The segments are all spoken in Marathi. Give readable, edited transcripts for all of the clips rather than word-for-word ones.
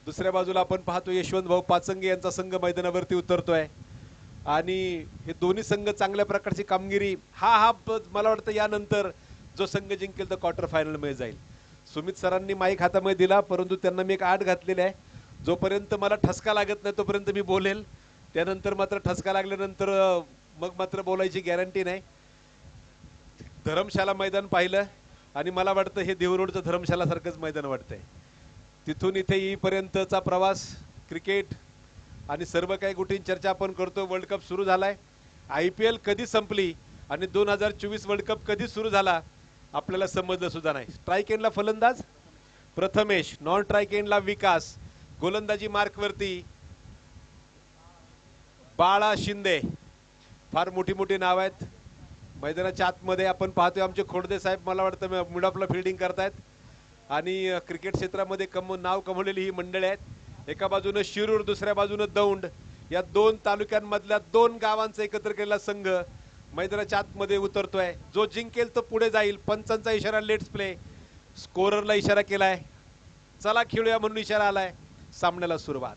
दुसऱ्या बाजूला आपण पाहतो यशवंत भाऊ पाचंगे यांचा संघ मैदानावरती उतरतोय आणि हे दोन्ही संघ चांगल्या प्रकारची कामगिरी मला वाटतं यानंतर जो संघ जिंकेल तो क्वार्टर फायनल मध्ये जाईल. सुमित सरांनी माईक हातामध्ये दिला, परंतु त्यांना मी एक आठ घातलेली आहे, जोपर्यंत मला ठसका लागत नाही तोपर्यंत मी बोलेल, त्यानंतर मात्र ठसका लागल्यानंतर मग मात्र बोलायची गॅरंटी नाही. धरमशाला मैदान पाहिलं आणि मला वाटतं हे देवरोडचं धरमशाला सारखंच मैदान वाटतंय. तिथून इथे येईपर्यंतचा प्रवास, क्रिकेट आणि सर्व काही गोष्टींची चर्चा आपण करतो. वर्ल्ड कप सुरू झालाय, IPL कधी संपली आणि 2024 वर्ल्ड कप कधी सुरू झाला आपल्याला समजलं सुद्धा नाही. स्ट्राईक एंडला फलंदाज प्रथमेश, नॉन स्ट्राईक एंडला विकास, गोलंदाजी मार्कवरती बाळा शिंदे. फार मोठी मोठी नाव आहेत. मैदानाच्या आतमध्ये आपण पाहतोय आमचे खोडदे साहेब मला वाटतं मिड ऑफला फिल्डिंग करतायत आणि क्रिकेट क्षेत्रामध्ये नाव कमवलेली ही मंडळी आहेत. एका बाजूने शिरूर, दुसऱ्या बाजूने दौंड, या दोन तालुक्यांमधल्या दोन गावांचा एकत्र केलेला संघ मैदानाच्या आतमध्ये उतरतोय. जो जिंकेल तो पुढे जाईल. पंचांचा इशारा लेट्स प्ले, स्कोररला इशारा केलाय, चला खेळूया म्हणून इशारा आलाय. सामन्याला सुरुवात.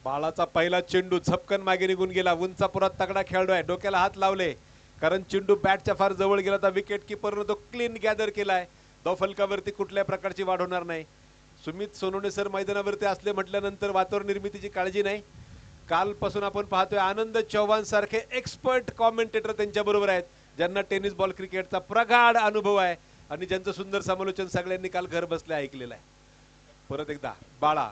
बाळाचा पहिला चेंडू झपकन मागे निघून गेला. उंचापुरात तगडा खेळाडू आहे, डोक्याला हात लावले कारण चेंडू बॅटच्या फार जवळ गेला होता. विकेट किपरने तो क्लीन गॅदर केलाय. धावफलकावरती कुठल्या प्रकारची वाढ होणार नाही. सुमित सोनवणे सर मैदानावरती असले म्हटल्यानंतर वातावरण निर्मितीची काळजी नाही. कालपासून आपण पाहतोय आनंद चव्हाण सारखे एक्सपर्ट कॉमेंटेटर त्यांच्या बरोबर आहेत, ज्यांना टेनिस बॉल क्रिकेटचा प्रगाढ अनुभव आहे आणि ज्यांचं सुंदर समालोचन सगळ्यांनी काल घर बसल्या ऐकलेलं आहे. परत एकदा बाळा,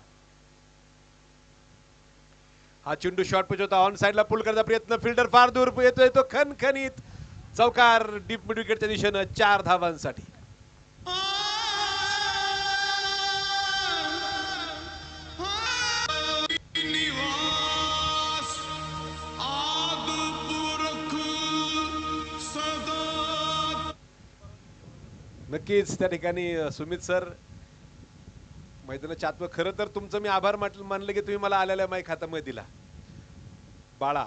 हा चेंडू शॉर्ट पिच होता, ऑन साइडला पुल करण्याचा प्रयत्न, फिल्डर फार दूर येतोय, तो खणखणीत चौकार डीप मिड विकेटच्या दिशेनं 4 धावांसाठी. नक्कीच त्या ठिकाणी सुमित सर मैदानाच्या आत, खरं तर तुमचं मी आभार मानलं की तुम्ही मला आलेल्या माईक हातामध्ये दिला. बाळा,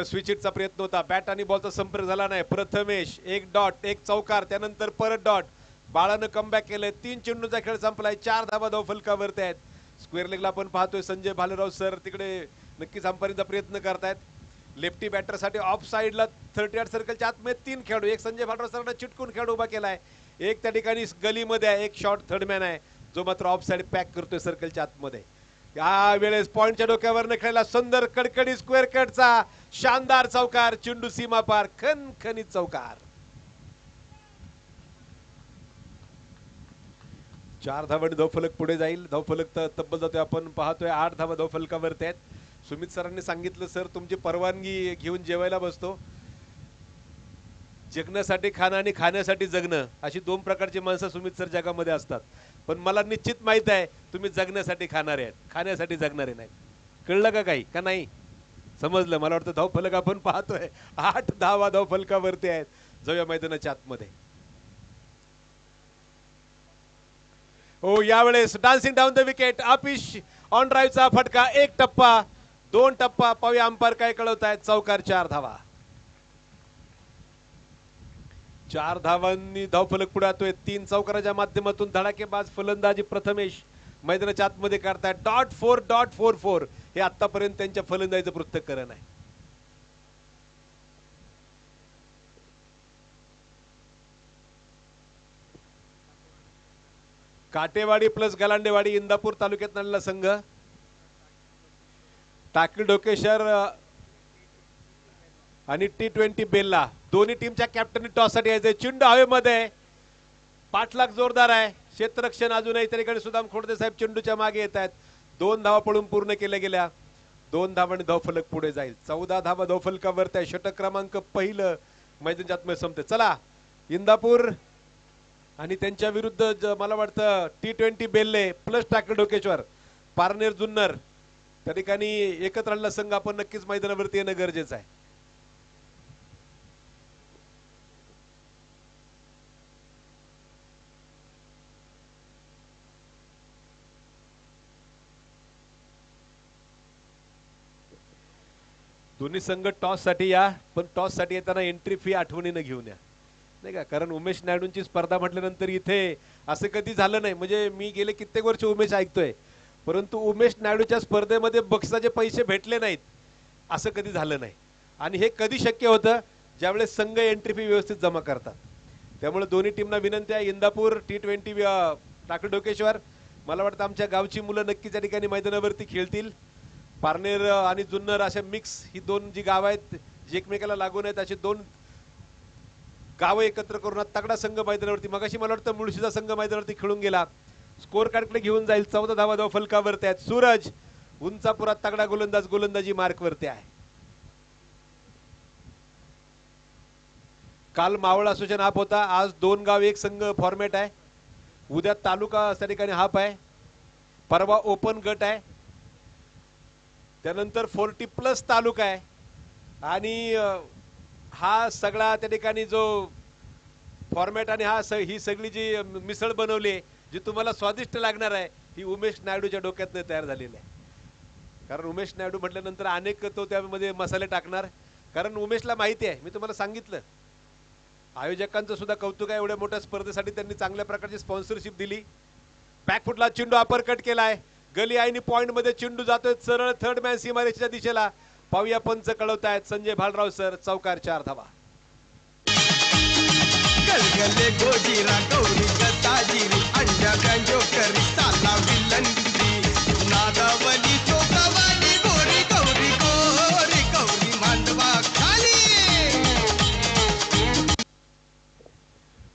स्विच हिटचा प्रयत्न होता, बॅट आणि बॉलचा संपर्क झाला नाही. प्रथमेश एक डॉट, एक चौकार, त्यानंतर परत डॉट. बाळानं कमबॅक केलंय. 3 चेंडूचा खेळ संपलाय. 4 धावा धावफलकावरती आहेत. स्क्वेअर लेगला आपण पाहतोय संजय भालेराव सर तिकडे नक्कीच अंपायरिंगचा प्रयत्न करतायत. लेफ्टी बॅटरसाठी ऑफ साइडला 38 सर्कलच्या आतमध्ये 3 खेळाडू, एक संजय भालेराव सरांना चिटकून खेळाडू उभा केलाय, एक त्या ठिकाणी गलीमध्ये आहे, एक शॉर्ट थर्डमॅन आहे जो मात्र ऑफ साइड पॅक करतोय सर्कलच्या आतमध्ये. या वेळेस पॉइंटच्या डोक्यावर खेळायला सुंदर कडकडी स्क्वेअर कटचा शानदार चौकार, चेंडू सीमा पार, खणखणीत चौकार. 4 धावांनी धावफलक पुढे जाईल. धावफलक तब्बल जातोय आपण पाहतोय 8 धावा धावफलकावरती आहेत. सुमित सरांनी सांगितलं सर तुमची परवानगी घेऊन जेवायला बसतो. जगण्यासाठी खाणं आणि खाण्यासाठी जगणं अशी 2 प्रकारची माणसं सुमित सर जगामध्ये असतात, पण मला निश्चित माहित आहे तुम्ही जगण्यासाठी खाणारे आहेत, खाण्यासाठी जगणारे नाहीत. कळलं का काही का नाही समजलं? मला वाटतं धावफलक आपण पाहतोय 8 धावा धावफलकावरती आहेत. जाऊया मैदानाच्या आतमध्ये. हो, यावेळेस डान्सिंग डाऊन द विकेट, आपिश ऑन ड्राईव्हचा फटका. 1 टप्पा, 2 टप्पा, पाहूया अंपायर काय कळवत आहेत. चौकार, 4 धावा. 4 धावांनी धावफलक पुढे येतोय. 3 चौकाराच्या माध्यमातून धडाकेबाज फलंदाजी प्रथमेश मैदानाच्या आतमध्ये करतायत. .4.44 हे आतापर्यंत त्यांच्या फलंदाजीचं पृथक्करण आहे. काटेवाडी प्लस गलांडेवाडी इंदापूर तालुक्यात आलेला संघ. टाकळी डोकेश्वर आणि T20 बेल्ला दोन्ही टीमच्या कॅप्टननी टॉस साठी यायचे. चेंडू हवेमध्ये, पाठलाग जोरदार आहे. क्षेत्ररक्षण अजूनही त्या ठिकाणी सुदाम खोडदे साहेब चेंडूच्या मागे येत आहेत. 2 धावा पडून पूर्ण केल्या गेल्या. 2 धावांनी धावफलक पुढे जाईल. 14 धावा धावफलकावरती आहे. षटक क्रमांक पहिलं मैदानाच्या आतमध्ये संपते. चला, इंदापूर आणि त्यांच्या विरुद्ध मला वाटतं T20 बेल्ले प्लस टाकळी डोकेश्वर, पारनेर जुन्नर त्या ठिकाणी एकत्र आलेला संघ आपण नक्कीच मैदानावरती येणं गरजेचं आहे. दोन्ही संघ टॉस साठी या, पण टॉस साठी येताना एंट्री फी आठवणीने घेऊन या. नाही का. कारण उमेश नायडूंची स्पर्धा म्हटल्यानंतर इथे असं कधी झालं नाही. म्हणजे मी गेले कित्येक वर्ष उमेश ऐकतोय, परंतु उमेश नायडूच्या स्पर्धेमध्ये बक्षिसाचे पैसे भेटले नाहीत असं कधी झालं नाही. आणि हे कधी शक्य होतं, ज्यावेळेस संघ एंट्री फी व्यवस्थित जमा करतात. त्यामुळे दोन्ही टीमना विनंती आहे, इंदापूर T20 टाकळी डोकेश्वर, मला वाटतं आमच्या गावची मुलं नक्कीच या ठिकाणी मैदानावरती खेळतील. पारनेर आणि जुन्नर अशा मिक्स ही दोन जी गाव आहेत, जी एकमेकाला लागून आहेत, अशी दोन गावं एकत्र करून तगडा संघ मैदानावरती. मगाशी मला वाटतं मुळशीचा संघ मैदानावरती खेळून गेला, स्कोर कार्डकडे घेऊन जाईल. 14 धावा धाव फलकावरती आहेत. सूरज उंचापुरात तगडा गोलंदाज गोलंदाजी मार्कवरती आहे. काल मावळ असोसिएशन हाफ होता, आज दोन गाव एक संघ फॉर्मॅट आहे. उद्या तालुका त्या ठिकाणी हाफ आहे, परवा ओपन गट आहे, त्यानंतर 40+ तालुका आहे. आणि हा सगळा त्या ठिकाणी जो फॉर्मॅट आणि ही सगळी जी मिसळ बनवली आहे, जी तुम्हाला स्वादिष्ट लागणार आहे, ही उमेश नायडूच्या डोक्यातनं तयार झालेली आहे. कारण उमेश नायडू म्हटल्यानंतर अनेक तो त्यामध्ये मसाले टाकणार. कारण उमेशला माहिती आहे, मी तुम्हाला सांगितलं, आयोजकांचं सुद्धा कौतुक आहे. एवढ्या मोठ्या स्पर्धेसाठी त्यांनी चांगल्या प्रकारची स्पॉन्सरशिप दिली. बॅकफुटला चेंडू अपर कट केलाय, गली आईनी पॉइंट मध्ये चेंडू जातोय सरळ थर्ड मॅन सीमारेषेच्या दिशेला. पाहूया पंच कळवतायत, संजय भालराव सर. चौकार 4 धावा. गलगले गोजीरा गौरी गताजिरी अंडा गंजो करी साला विलंदी नादावली चोकावाली गोरी गौरी गोरी गौरी मांडवा खाली.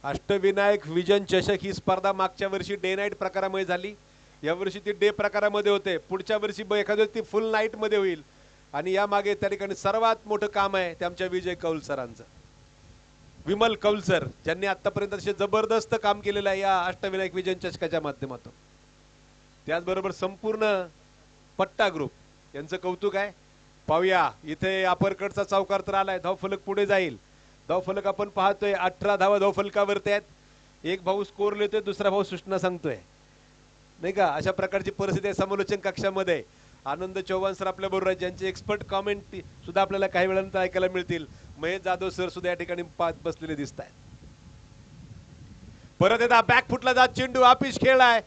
अष्टविनायक विजन चषक ही स्पर्धा मागच्या वर्षी डे नाईट प्रकारामध्ये झाली, यावर्षी ती डे प्रकारामध्ये होते. पुढच्या वर्षी एखाद्या ती फुल नाईट मध्ये होईल. आणि या मागे त्या ठिकाणी सर्वात मोठं काम आहे ते आमच्या विजय कौल सरांचं, विमल कौल सर, ज्यांनी आतापर्यंत असे जबरदस्त काम केलेलं आहे या अष्टविनायक विजन चषकाच्या माध्यमातून. त्याचबरोबर संपूर्ण पट्टा ग्रुप यांचं कौतुक आहे. पाहूया, इथे अपरकडचा चौकार तर आलाय, धावफलक पुढे जाईल. धावफलक आपण पाहतोय, 18 धावा धावफलकावरती आहेत. एक भाऊ स्कोर लिहितोय, दुसरा भाऊ सूचना सांगतोय, नाही का. अशा प्रकारची परिस्थिती आहे समालोचन कक्षामध्ये. आनंद चौहान सर आपल्या बरोबर आहेत, ज्यांचे एक्सपर्ट कॉमेंट सुद्धा आपल्याला काही वेळानंतर ऐकायला मिळतील. महेश जाधव सर सुद्धा या ठिकाणी बसलेले दिसत आहेत. परत एकदा बॅक फुटला जात चेंडू आपिश खेळलाय,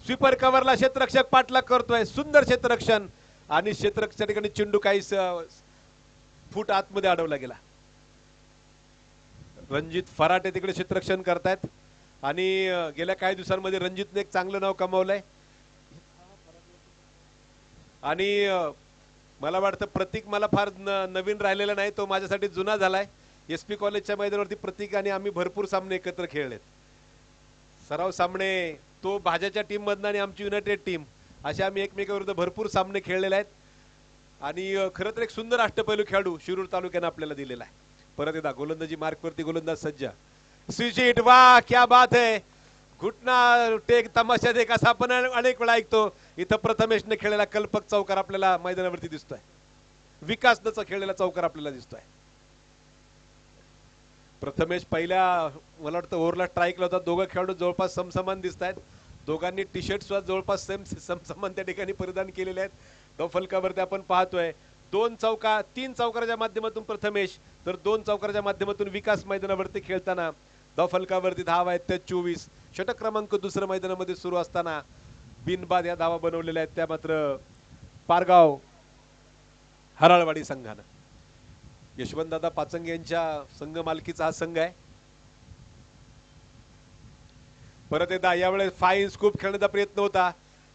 स्वीपर कव्हरला क्षेत्ररक्षक पाठलाग करतोय, सुंदर क्षेत्ररक्षण. आणि क्षेत्ररक्षक ठिकाणी चेंडू काही फूट आतमध्ये अडवला गेला. रणजित फराटे तिकडे क्षेत्ररक्षण करतायत. आणि गेल्या काही दिवसांमध्ये रणजितने एक चांगलं नाव कमावलंय. आणि मला वाटतं प्रतीक मला फार नवीन राहिलेला नाही, तो माझ्यासाठी जुना झालाय. SP कॉलेजच्या मैदानावरती प्रतीक आणि आम्ही भरपूर सामने एकत्र खेळलेत, सराव सामने. तो भाज्याच्या टीम मधनं आणि आमची युनायटेड टीम, असे आम्ही एकमेकाविरुद्ध भरपूर सामने खेळलेले आहेत. आणि खरं तर एक सुंदर अष्टपैलू खेळाडू शिरूर तालुक्याने आपल्याला दिलेला आहे. परत एकदा गोलंदाजी मार्कवरती गोलंदाज सज्ज, स्वीट, वाह क्या बात है, घुटना टेक तमाशा देख असा आपण अनेक वेळा ऐकतो. इथं प्रथमेशने खेळलेला कल्पक चौकार आपल्याला मैदानावरती दिसतोय, विकासचा खेळलेला चौकार आपल्याला दिसतोय. प्रथमेश पहिल्या मला वाटतं ओव्हरला स्ट्राईकला होता. दोघं खेळाडू जवळपास समसमान दिसत आहेत. दोघांनी टी शर्ट सुद्धा जवळपास समसमान त्या ठिकाणी परिधान केलेले आहेत. धावफलकावरती आपण पाहतोय 3 चौकाराच्या माध्यमातून प्रथमेश, तर 2 चौकाराच्या माध्यमातून विकास मैदानावरती खेळताना. धावफलकावरती धावा आहेत त्या 24. षटक क्रमांक दुसऱ्या मैदानामध्ये सुरू असताना बिनबाद या धावा बनवलेल्या आहेत त्या मात्र पारगाव हराळवाडी संघानं. यशवंतदादा पाचंगे यांच्या संघ मालकीचा हा संघ आहे. परत एकदा यावेळेस फाईन स्कूप खेळण्याचा प्रयत्न होता.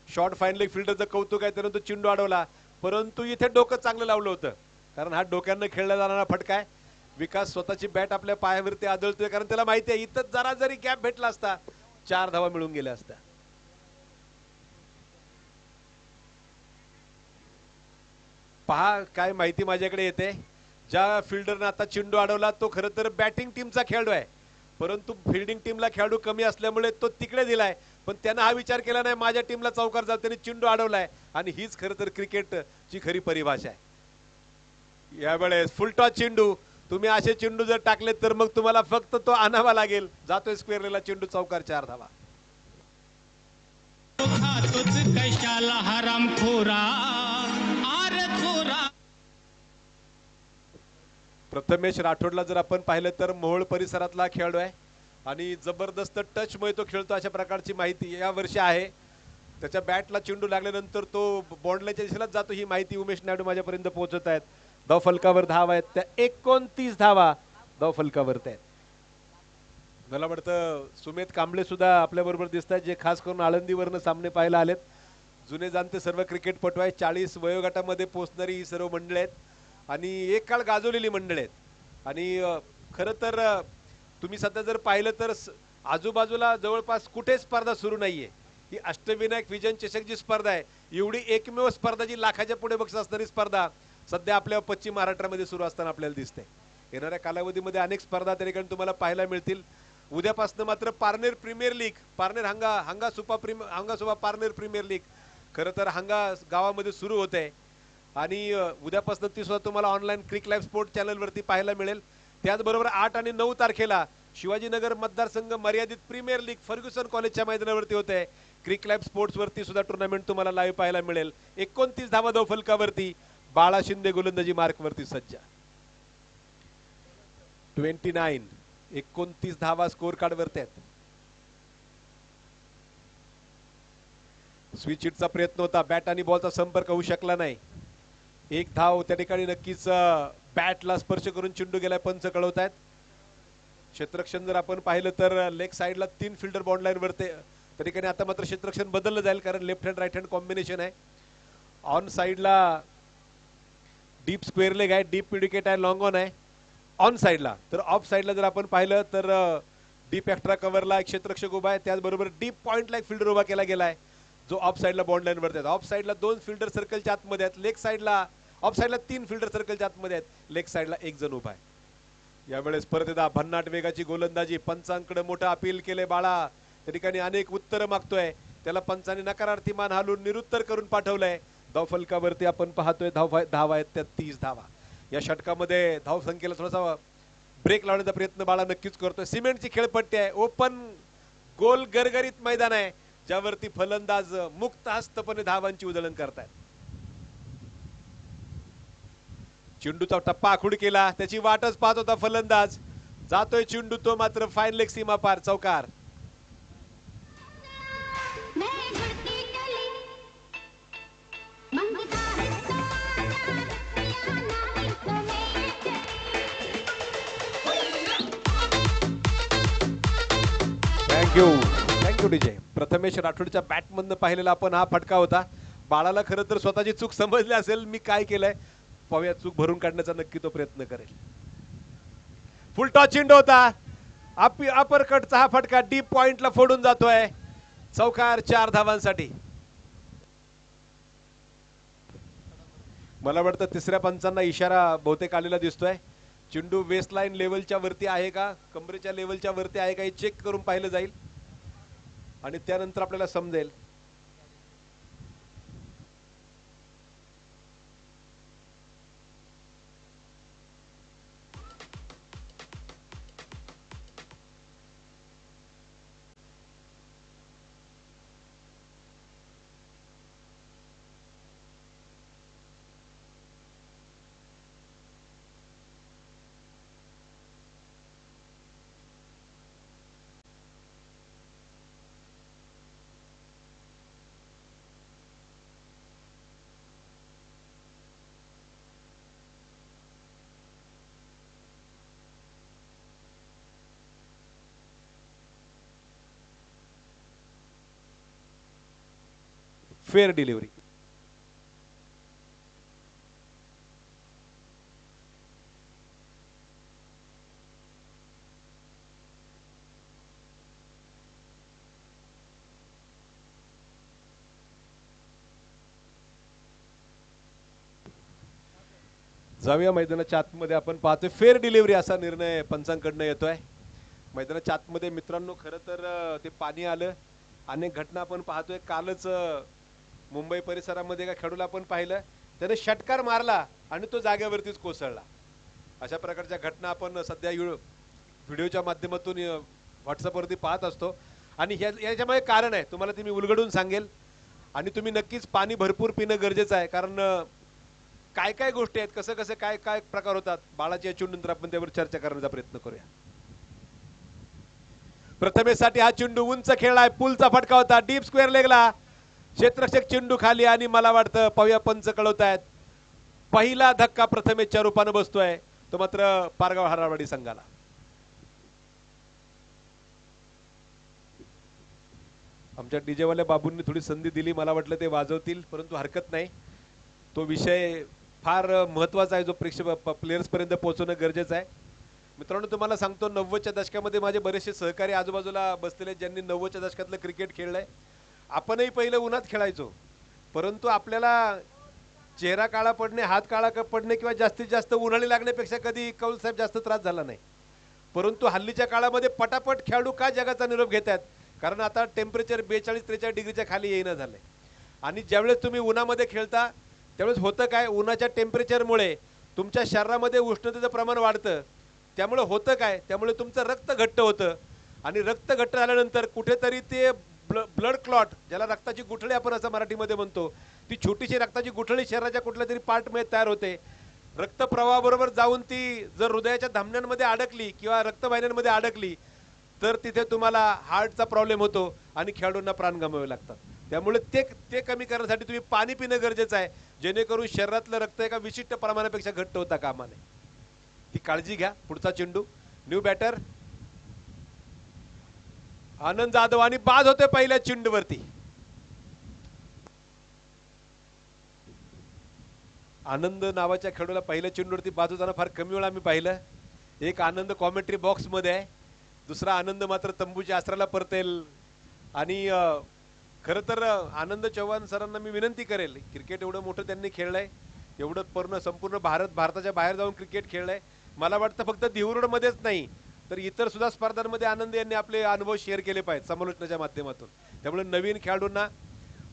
शॉर्ट फाईन लेग फिल्डरचं कौतुक आहे, त्यानंतर चेंडू अडवला, परंतु इथे डोकं चांगलं लावलं होतं. कारण हा डोक्यानं खेळला जाणारा फटका आहे. विकास स्वतःची बॅट आपल्या पायावरती आदळतोय, कारण त्याला माहिती आहे इथं जरा जरी गॅप भेटला असता 4 धावा मिळून गेल्या असत्या. पहा काय माहिती माझ्याकडे येते. ज्या फिल्डरने आता चेंडू अडवला तो खरं तर बॅटिंग टीमचा खेळाडू आहे, परंतु फिल्डिंग टीमला खेळाडू कमी असल्यामुळे तो तिकडे दिलाय. पण त्यानं हा विचार केला नाही माझ्या टीमला चौकार जातो, त्याने चेंडू अडवलाय. आणि हीच खरं तर क्रिकेटची खरी परिभाषा आहे. यावेळेस फुलटॉस चेंडू, तुम्ही असे चेंडू जर टाकले तर मग तुम्हाला फक्त तो आणावा लागेल. जातोय स्क्वेअरला चेंडू, चौकार 4 धावा. कशाला हरामखोरा आर खोरा. प्रथमेश राठोडला जर आपण पाहिलं तर मोहोळ परिसरातला खेळाडू आहे आणि जबरदस्त टच मध्ये तो खेळतो अशा प्रकारची माहिती या वर्षी आहे. त्याच्या बॅटला चेंडू लागल्यानंतर तो बॉन्डलाईनच्या दिशेलाच जातो ही माहिती उमेश नायडू माझ्यापर्यंत पोहोचत आहेत. धाव फलकावर धावा आहेत त्या 29 धावा धाव फलकावरत आहेत. मला वाटतं सुमेध कांबळे सुद्धा आपल्या बरोबर दिसत आहेत जे खास करून आळंदीवरनं सामने पाहायला आलेत. जुने जाणते सर्व क्रिकेटपटू आहेत 40 वयोगटामध्ये पोहोचणारी ही सर्व मंडळी आहेत आणि एक काळ गाजवलेली मंडळी आहेत आणि खरं तर तुम्ही सध्या जर पाहिलं तर आजूबाजूला जवळपास कुठे स्पर्धा सुरू नाहीये. ही अष्टविनायक विजन चषक जी स्पर्धा आहे एवढी एकमेव स्पर्धा जी लाखाच्या पुढे बक्षीस असणारी स्पर्धा सध्या आपल्या पश्चिम महाराष्ट्रामध्ये सुरू असताना आपल्याला दिसते. येणाऱ्या कालावधीमध्ये अनेक स्पर्धा त्या ठिकाणी तुम्हाला पाहायला मिळतील. उद्यापासून मात्र पारनेर प्रीमियर लीग पारनेर हंगा सुपा पारनेर प्रीमियर लीग खरं तर हंगा गावामध्ये सुरू होते आणि उद्यापासून ती सुद्धा तुम्हाला ऑनलाईन क्रिक लाईव्ह स्पोर्ट चॅनलवरती पाहायला मिळेल. त्याचबरोबर 8 आणि 9 तारखेला शिवाजीनगर मतदारसंघ मर्यादित प्रीमियर लीग फर्ग्युसन कॉलेजच्या मैदानावरती होते. क्रिक लाईव्ह स्पोर्ट्स वरती सुद्धा टुर्नामेंट तुम्हाला लाईव्ह पाहायला मिळेल. 29 धावा धाव फलकावरती बाळा शिंदे गोलंदाजी मार्क वरती सज्ज. 29 धावा स्कोर कार्ड वरती आहेत. स्विच हिटचा प्रयत्न होता बॅट आणि बॉलचा संपर्क होऊ शकला नाही. एक धाव त्या ठिकाणी नक्कीच बॅटला स्पर्श करून चेंडू गेलाय पंच कळवत आहेत. क्षेत्ररक्षण जर आपण पाहिलं तर लेग साइडला 3 फिल्डर बॉन्ड लाईन वरती त्या ठिकाणी आता मात्र क्षेत्ररक्षण बदललं जाईल कारण left hand right hand combination आहे. ऑन साइडला डीप स्क्वेअर लेग आहे डीप विकेट आहे लॉंग ऑन आहे ऑन साइडला. तर ऑफ साइडला जर आपण पाहिलं तर डीप एक्स्ट्रा कव्हरला एक क्षेत्ररक्षक उभा आहे त्याचबरोबर डीप पॉइंटला एक फिल्डर उभा केला गेलाय जो ऑफ साइडला बॉन्ड लाईन वरती आहे. ऑफ साइडला 2 फिल्डर सर्कलच्या आतमध्ये आहेत. लेग साइडला ऑफ साइडला 3 फिल्डर सर्कलच्या आतमध्ये आहेत. लेग साइडला एक जण उभा आहे. यावेळेस परत एकदा भन्नाट वेगाची गोलंदाजी पंचांकडे मोठं अपील केले बाळा त्या ठिकाणी अनेक उत्तर मागतोय त्याला पंचांनी नकारार्थी मान हालून निरुत्तर करून पाठवलंय. धाव फलकावरती आपण पाहतोय धावा आहेत त्या 30 धावा. या षटकामध्ये धाव संख्येला थोडासा ब्रेक लावण्याचा प्रयत्न बाळा नक्कीच करतोय. सिमेंटची खेळपट्टी आहे ओपन गोल गरगरीत मैदान आहे ज्यावरती फलंदाज मुक्त हस्तपणे धावांची उधळण करतायत. चेंडूचा टप्पा आखूड केला त्याची वाटच पाहत होता फलंदाज जातोय चेंडू तो मात्र फाईन लेग सीमा पार चौकार. Thank you DJ. प्रथमेश राठोडच्या बॅटमधनं पाहिलेला आपण हा फटका होता. बाळाला खरं तर स्वतःची चूक समजली असेल मी काय केलंय पाहूया चूक भरून काढण्याचा नक्की तो प्रयत्न करेल. फुल टॉस चेंडू होता अपर कटचा हा फटका डीप पॉइंटला फोडून जातोय चौकार 4 धावांसाठी. मला वाटतं तिसऱ्या पंचांना इशारा बहुतेक आलेला दिसतोय. चेंडू वेस्ट लाईन लेवलच्या वरती आहे का कमरेच्या लेवलच्या वरती आहे का हे चेक करून पाहिलं जाईल आणि त्यानंतर आपल्याला समजेल. Fair delivery. जाऊया मैदानाच्या आतमध्ये आपण पाहतोय फेअर डिलिव्हरी असा निर्णय पंचांकडनं येतोय. मैदानाच्या आतमध्ये मित्रांनो खरं तर ते पाणी आलं अनेक घटना आपण पाहतोय. कालच मुंबई परिसरामध्ये एका खेळाडूला आपण पाहिलं त्याने षटकार मारला आणि तो जागेवरतीच कोसळला. अशा प्रकारच्या घटना आपण सध्या व्हिडिओच्या माध्यमातून व्हॉट्सअपवरती पाहत असतो आणि याच्यामध्ये कारण आहे तुम्हाला ते मी उलगडून सांगेल आणि तुम्ही नक्कीच पाणी भरपूर पिणं गरजेचं आहे कारण काय काय गोष्टी आहेत, कसं कसं काय काय प्रकार होतात बाळाच्या चेंडूनंतर आपण त्यावर चर्चा करण्याचा प्रयत्न करूया. प्रथमेसाठी हा चेंडू उंच खेळलाय, पुलचा फटका होता, डीप स्क्वेअर लेगला, क्षेत्ररक्षक चेंडू खाली आणि मला वाटतं पाहूया पंच कळवतायत पहिला धक्का प्रथमेशच्या रूपाने बसतोय, तो मात्र पारगाव हारावाडी संघाला. आमच्या डीजेवाल्या बाबूंनी थोडी संधी दिली, मला वाटलं ते वाजवतील, परंतु हरकत नाही. तो विषय फार महत्वाचा आहे जो प्रेक्षक प्लेयर्स पर्यंत पोहोचवणं गरजेचं आहे. मित्रांनो तुम्हाला सांगतो 90च्या दशकामध्ये माझे बरेचसे सहकारी आजूबाजूला बसलेले ज्यांनी 90च्या दशकातलं क्रिकेट खेळलंय. आपणही पहिलं उन्हात खेळायचो, परंतु आपल्याला चेहरा काळा पडणे, हात काळा पडणे किंवा जास्तीत जास्त उन्हाळी लागण्यापेक्षा कधी कौल साहेब जास्त त्रास झाला नाही. परंतु हल्लीच्या काळामध्ये पटापट खेळाडू का जगाचा निरोप घेत आहेत, कारण आता टेम्परेचर 42-43 डिग्रीच्या खाली येणं झालंय. आणि ज्यावेळेस तुम्ही उन्हामध्ये खेळता त्यावेळेस होतं काय, उन्हाच्या टेम्परेचरमुळे तुमच्या शरीरामध्ये उष्णतेचं प्रमाण वाढतं. त्यामुळे होतं काय, त्यामुळे तुमचं रक्त घट्ट होतं आणि रक्त घट्ट झाल्यानंतर कुठेतरी ते ब्लड क्लॉट, ज्याला रक्ताची गुठळी आपण असं मराठीमध्ये म्हणतो, ती छोटीशी रक्ताची गुठळी शरीराच्या कुठल्या तरी पार्टमध्ये तयार होते. रक्तप्रवाहाबरोबर जाऊन ती जर हृदयाच्या धमन्यांमध्ये अडकली किंवा रक्तवाहिन्यांमध्ये अडकली तर तिथे तुम्हाला हार्टचा प्रॉब्लेम होतो आणि खेळाडूंना प्राण गमावे लागतात. त्यामुळे ते कमी करण्यासाठी तुम्ही पाणी पिणं गरजेचं आहे, जेणेकरून शरीरातलं रक्त एका विशिष्ट प्रमाणापेक्षा घट्ट होता कामा नये. ही काळजी घ्या. पुढचा चेंडू, न्यू बॅटर आनंद जाधव आणि बाद होते पहिल्या चेंडूवरती. आनंद नावाच्या खेळाडूला पहिल्या चेंडूवरती बाद होताना फार कमी वेळा मी पाहिलं. एक आनंद कॉमेंट्री बॉक्स मध्ये आहे, दुसरा आनंद मात्र तंबूच्या आसराला परतेल. आणि खरं तर आनंद चव्हाण सरांना मी विनंती करेल, क्रिकेट एवढं मोठं त्यांनी खेळलंय, एवढं संपूर्ण भारताच्या बाहेर जाऊन क्रिकेट खेळलंय. मला वाटतं फक्त देहूरोडमध्येच नाही तर इतर सुद्धा स्पर्धांमध्ये आनंद यांनी आपले अनुभव शेअर केले पाहिजेत समालोचनाच्या माध्यमातून. त्यामुळे नवीन खेळाडूंना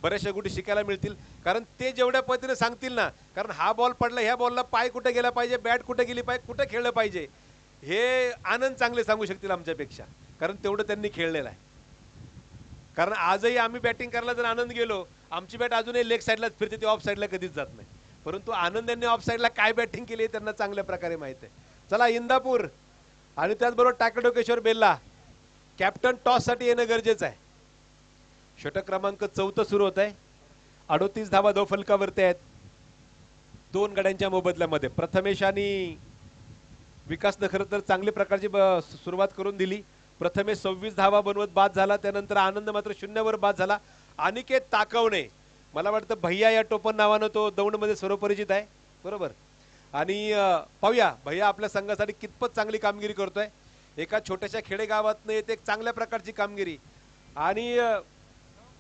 बऱ्याचशा गोष्टी शिकायला मिळतील, कारण ते जेवढ्या पद्धतीने सांगतील ना, कारण हा बॉल पडला, ह्या बॉलला पाय कुठे गेला पाहिजे, बॅट कुठे गेली पाहिजे, कुठे खेळलं पाहिजे, हे आनंद चांगले सांगू शकतील आमच्यापेक्षा, कारण तेवढं त्यांनी खेळलेलं आहे. कारण आजही आम्ही बॅटिंग करायला जर आनंद गेलो, आमची बॅट अजूनही लेग साईडलाच फिरते, ती ऑफ साईडला कधीच जात नाही. परंतु आनंद यांनी ऑफ साईडला काय बॅटिंग केली हे त्यांना चांगल्या प्रकारे माहित आहे. चला इंदापूर आणि त्याचबरोबर टाकेडोकेश्वर बेल्ला, कॅप्टन टॉस साठी येणं गरजेचं आहे. षटक क्रमांक 14 सुरू होत आहे. 38 धावा दो फलकावरती आहेत दोन गड्यांच्या मोबदल्यामध्ये. प्रथमेश आणि विकासनं खरं तर चांगली प्रकारची सुरुवात करून दिली. प्रथमेश 26 धावा बनवत बाद झाला, त्यानंतर आनंद मात्र 0 बाद झाला. अनिकेत ताकवणे, मला वाटतं भैया या टोपण नावानं तो दौंडमध्ये सर्वपरिचित आहे, बरोबर. आणि पाहूया भैया आपल्या संघासाठी कितपत चांगली कामगिरी करतोय. एका छोट्याशा खेडेगावातनं येते एक चांगल्या प्रकारची कामगिरी. आणि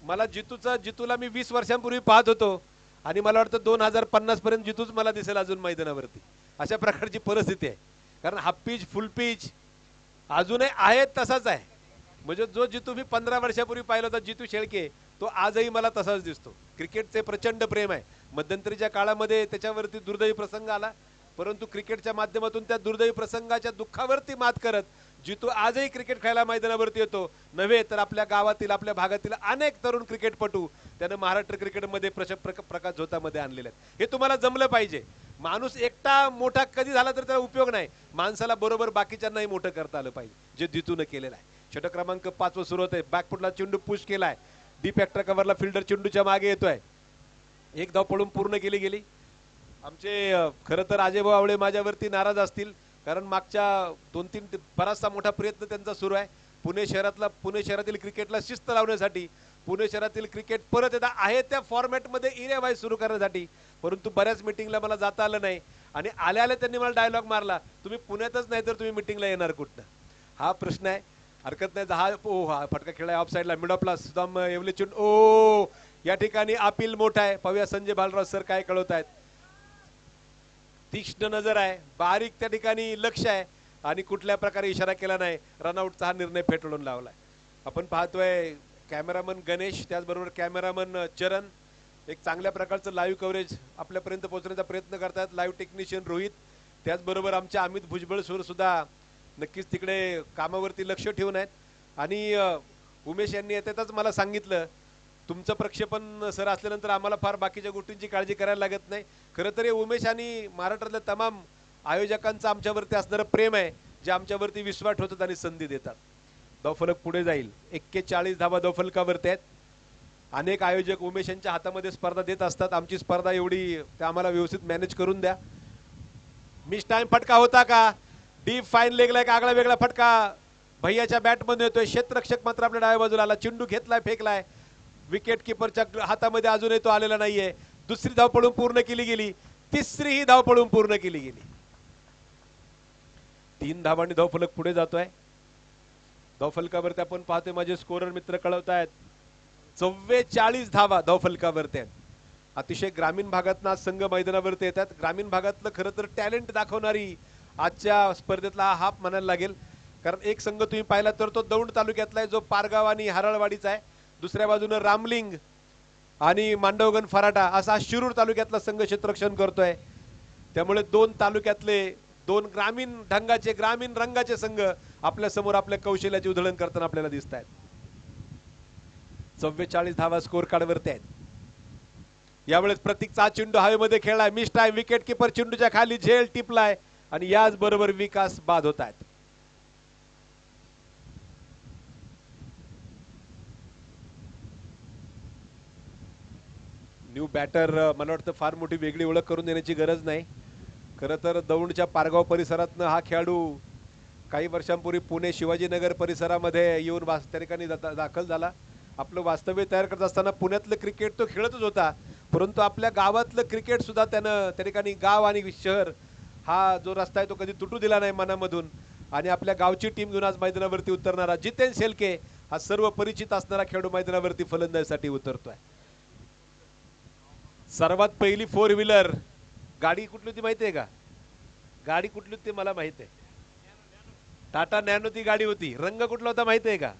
मला जितूला मी 20 वर्षांपूर्वी पाहत होतो आणि मला वाटतं 2050 पर्यंत जितूच मला दिसेल अजून मैदानावरती, अशा प्रकारची परिस्थिती आहे. कारण हाफ पिच फुल पिच अजूनही आहे तसाच आहे. म्हणजे जो जितू मी 15 वर्षापूर्वी पाहिला होता, जितू शेळके, तो आजही मला तसाच दिसतो. क्रिकेटचे प्रचंड प्रेम आहे. मध्यंतरीच्या काळामध्ये त्याच्यावरती दुर्दैवी प्रसंग आला, परंतु क्रिकेटच्या माध्यमातून त्या दुर्दैवी प्रसंगाच्या दुःखावरती मात करत जितू आजही क्रिकेट खेळायला मैदानावरती येतो. नव्हे तर आपल्या गावातील आपल्या भागातील अनेक तरुण क्रिकेटपटू त्यानं महाराष्ट्र क्रिकेटमध्ये प्रकाश झोतामध्ये आणलेले आहेत. हे तुम्हाला जमलं पाहिजे. माणूस एकटा मोठा कधी झाला तर त्याला उपयोग नाही, माणसाला बरोबर बाकीच्यांनाही मोठं करता आलं पाहिजे, जे जितून केलेलं आहे. षटक क्रमांक 5 सुरू होत आहे. बॅकफुटला चेंडू पुश केलाय, डीप एक्स्ट्रा कव्हरला फिल्डर चेंडूच्या मागे येतोय. एक धाव पळून पूर्ण केली. आमचे खरं तर अजयभाऊ आवळे माझ्यावरती नाराज असतील, कारण मागच्या 2-3 बराचसा मोठा प्रयत्न त्यांचा सुरू आहे पुणे शहरातील क्रिकेटला शिस्त लावण्यासाठी, पुणे शहरातील क्रिकेट परत एकदा आहे त्या फॉर्मॅटमध्ये इरेवाईज सुरू करण्यासाठी. परंतु बऱ्याच मिटिंगला मला जाता आलं नाही आणि आल्या त्यांनी मला डायलॉग मारला, तुम्ही पुण्यातच नाही तर तुम्ही मिटिंगला येणार कुठनं. हा प्रश्न आहे, हरकत नाही. हा फटका खेळाय ऑफ साईडला, मिड ऑफला सुदाम येवले चेंडू. ओ या ठिकाणी अपील मोठा आहे. पाहूया संजय भालराव सर काय कळवत आहेत. तीक्ष्ण नजर आहे, बारीक त्या ठिकाणी लक्ष आहे आणि कुठल्या प्रकारे इशारा केला नाही. रनआउटचा हा निर्णय फेटाळून लावलाय. आपण पाहतोय कॅमेरामन गणेश, त्याचबरोबर कॅमेरामन चरण एक चांगल्या प्रकारचं लाईव्ह कव्हरेज आपल्यापर्यंत पोहोचण्याचा प्रयत्न करतात. लाईव्ह टेक्निशियन रोहित, त्याचबरोबर आमचे अमित भुजबळ सर सुद्धा नक्कीच तिकडे कामावरती लक्ष ठेवून आहेत. आणि उमेश यांनी येताच मला सांगितलं तुमचं प्रक्षेपण सर असल्यानंतर आम्हाला फार बाकीच्या गोष्टींची काळजी करायला लागत नाही. खरं तर हे उमेश आणि महाराष्ट्रातल्या तमाम आयोजकांचं आमच्यावरती असणारं प्रेम आहे, जे आमच्यावरती विश्वास ठेवतात आणि संधी देतात. धावफलक पुढे जाईल. 41 धावा धावफलकावरती आहेत. अनेक आयोजक उमेश यांच्या हातामध्ये स्पर्धा देत असतात. आमची स्पर्धा एवढी ते आम्हाला व्यवस्थित मॅनेज करून द्या. मिस टाइम फटका होता का? डीप फाईन लेगला एक आगळा वेगळा फटका भैयाच्या बॅटमध्ये येतोय. क्षेत्ररक्षक मात्र आपल्या डाव्या बाजूला आला. चेंडू घेतलाय, फेकलाय. विकेट किपरच्या हातामध्ये अजूनही तो आलेला नाहीये. दुसरी धाव पळून पूर्ण केली गेली. तिसरी ही धाव पळून पूर्ण केली गेली. 3 धावांनी धावफलक पुढे जातोय. धावफलकावरती आपण पाहतोय माझे स्कोरर मित्र कळवतायत 44 धावा धावफलकावरती आहेत. अतिशय ग्रामीण भागातून आज संघ मैदानावरती येतात. ग्रामीण भागातलं खरं तर टॅलेंट दाखवणारी आजच्या स्पर्धेतला हा हाफ म्हणायला लागेल. कारण एक संघ तुम्ही पाहिला तर तो दौंड तालुक्यातला आहे, जो पारगाव आणि हरळवाडीचा आहे. दुसऱ्या बाजूने रामलिंग आणि मांडवगण फराटा असा शिरूर तालुक्यातला संघ क्षेत्ररक्षण करतोय. त्यामुळे 2 तालुक्यातले 2 ग्रामीण ढंगाचे ग्रामीण रंगाचे संघ आपल्या समोर आपल्या कौशल्याची उधळण करताना आपल्याला दिसत आहेत. 44 धावा स्कोर कार्डवरती आहेत. यावेळेस प्रतीकचा चेंडू हवेमध्ये खेळलाय. Miss time. विकेट किपर चेंडूच्या खाली झेल टिपलाय आणि याच बरोबर विकास बाद होत आहेत. न्यू बॅटर मला वाटतं फार मोठी वेगळी ओळख करून देण्याची गरज नाही. खरं तर दौंडच्या पारगाव परिसरातनं हा खेळाडू काही वर्षांपूर्वी पुणे शिवाजीनगर परिसरामध्ये येऊन त्या ठिकाणी दाखल झाला. आपलं वास्तव्य तयार करत असताना पुण्यातलं क्रिकेट तो खेळतच होता, परंतु आपल्या गावातलं क्रिकेट सुद्धा त्यानं त्या ठिकाणी गाव आणि शहर हा जो रस्ता आहे तो कधी तुटू दिला नाही मनामधून. आणि आपल्या गावची टीम घेऊन आज मैदानावरती उतरणारा जितेन शेलके हा सर्व परिचित असणारा खेळाडू मैदानावरती फलंदाजीसाठी उतरतोय. सर्वात पहिली 4 व्हीलर गाडी कुठली होती माहिती आहे का? गाडी कुठली होती मला माहिती आहे. टाटा नॅनो ती गाडी होती. रंग कुठला होता माहिती आहे का?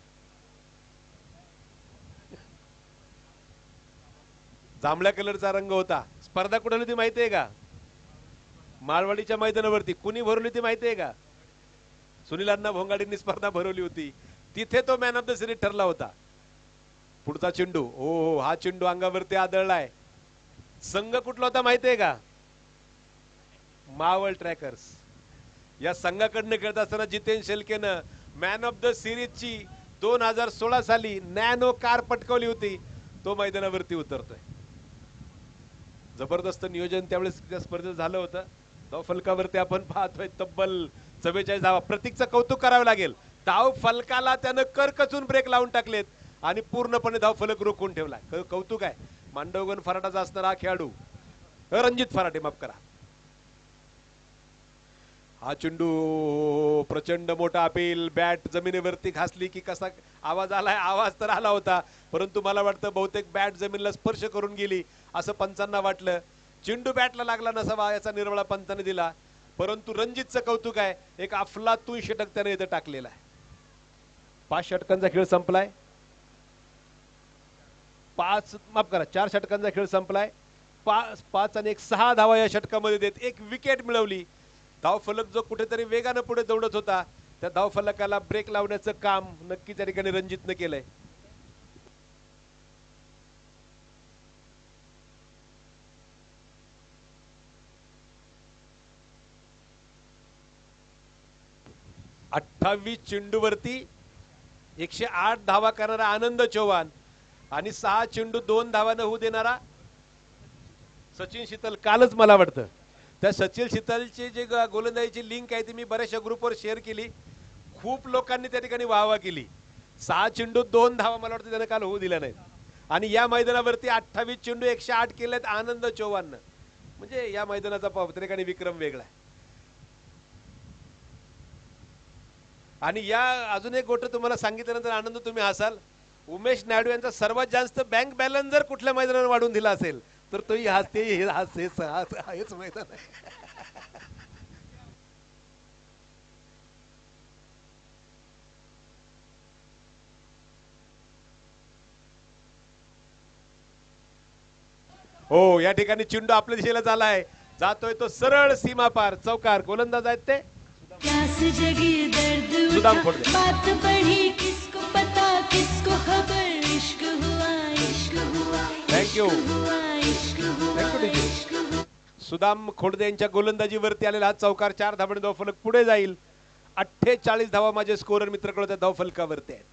जांभळ्या कलरचा रंग होता. स्पर्धा कुठे होती माहिती आहे का? माळवाडीच्या मैदानावरती. कुणी भरवली होती माहिती आहे का? सुनील अण्णा भोंगाडींनी स्पर्धा भरवली होती. तिथे तो मॅन ऑफ द सिरीज ठरला होता. पुढचा चेंडू. हो, हा चेंडू अंगावरती आदळलाय. संघ कुठला होता माहिती आहे का? मावळ ट्रॅकर्स. या संघाकडनं खेळत असताना जितेन शेलकेनं मॅन ऑफ द सिरीजची 2016 साली नॅनो कार पटकावली होती. तो मैदानावरती उतरतोय. जबरदस्त नियोजन त्यावेळेस त्या स्पर्धेत झालं होतं. धाव फलकावरती आपण पाहतोय तब्बल 44 धावा. प्रतीकचं कौतुक करावं लागेल. धाव फलकाला त्यानं करकचून ब्रेक लावून टाकलेत आणि पूर्णपणे धाव फलक रोखून ठेवला. कौतुक आहे. मांडवगण फराटाचा असणारा हा खेळाडू रणजित फराटे, माफ करा. हा चेंडू प्रचंड मोठा अपील. बॅट जमिनीवरती घासली की कसा आवाज आलाय? आवाज तर आला होता, परंतु मला वाटतं बहुतेक बॅट जमिनीला स्पर्श करून गेली असं पंचांना वाटलं. चेंडू बॅटला लागला नसावा याचा निर्वाळा पंचाने दिला, परंतु रणजितचं कौतुक आहे. एक अफलातून षटक त्याने इथं टाकलेला आहे. 5 षटकांचा खेळ संपलाय. 4 षटकांचा खेळ संपलाय. 5 आणि 6 धावा या षटकामध्ये देत 1 विकेट मिळवली. धाव फलक जो कुठेतरी वेगानं पुढे दौडत होता त्या धाव फलकाला ब्रेक लावण्याचं काम नक्की त्या ठिकाणी रणजितनं केलंय. अठ्ठावीस चेंडूवरती 108 धावा करणारा आनंद चव्हाण आणि 6 चेंडू 2 धावानं होऊ देणारा सचिन शीतल. कालच मला वाटतं त्या सचिन शीतलची जे गोलंदाजीची लिंक आहे ती मी बऱ्याचशा ग्रुपवर शेअर केली. खूप लोकांनी त्या ठिकाणी वाहवा केली. 6 चेंडू 2 धावा मला वाटतं त्याने काल होऊ दिल्या नाहीत. आणि या मैदानावरती 28 चेंडू 108 केलेत आनंद चव्हाणनं. म्हणजे या मैदानाचा त्या ठिकाणी विक्रम वेगळा आहे. आणि या अजून एक गोष्ट तुम्हाला सांगितल्यानंतर आनंद तुम्ही हसाल. उमेश नायडू यांचा सर्वात जास्त बँक बॅलन्स जर कुठल्या मैदानावर वाढून दिला असेल तर तोही हेच मैदान आहे. हो, या ठिकाणी चेंडू आपल्या दिशेला झालाय. जातोय तो सरळ सीमा पार. चौकार. गोलंदाज आहेत ते सुदाम खोडदे. बात पढ़ी किसको पता किसको खबर, इश्क हुआ इश्क थँक्यू थँक्यू. सुदाम खोडदे यांच्या गोलंदाजीवरती आलेला हा चौकार 4 धावांनी धावफलक पुढे जाईल. 48 धावा माझे स्कोरर मित्र कळवतात धावफलकावरती आहेत.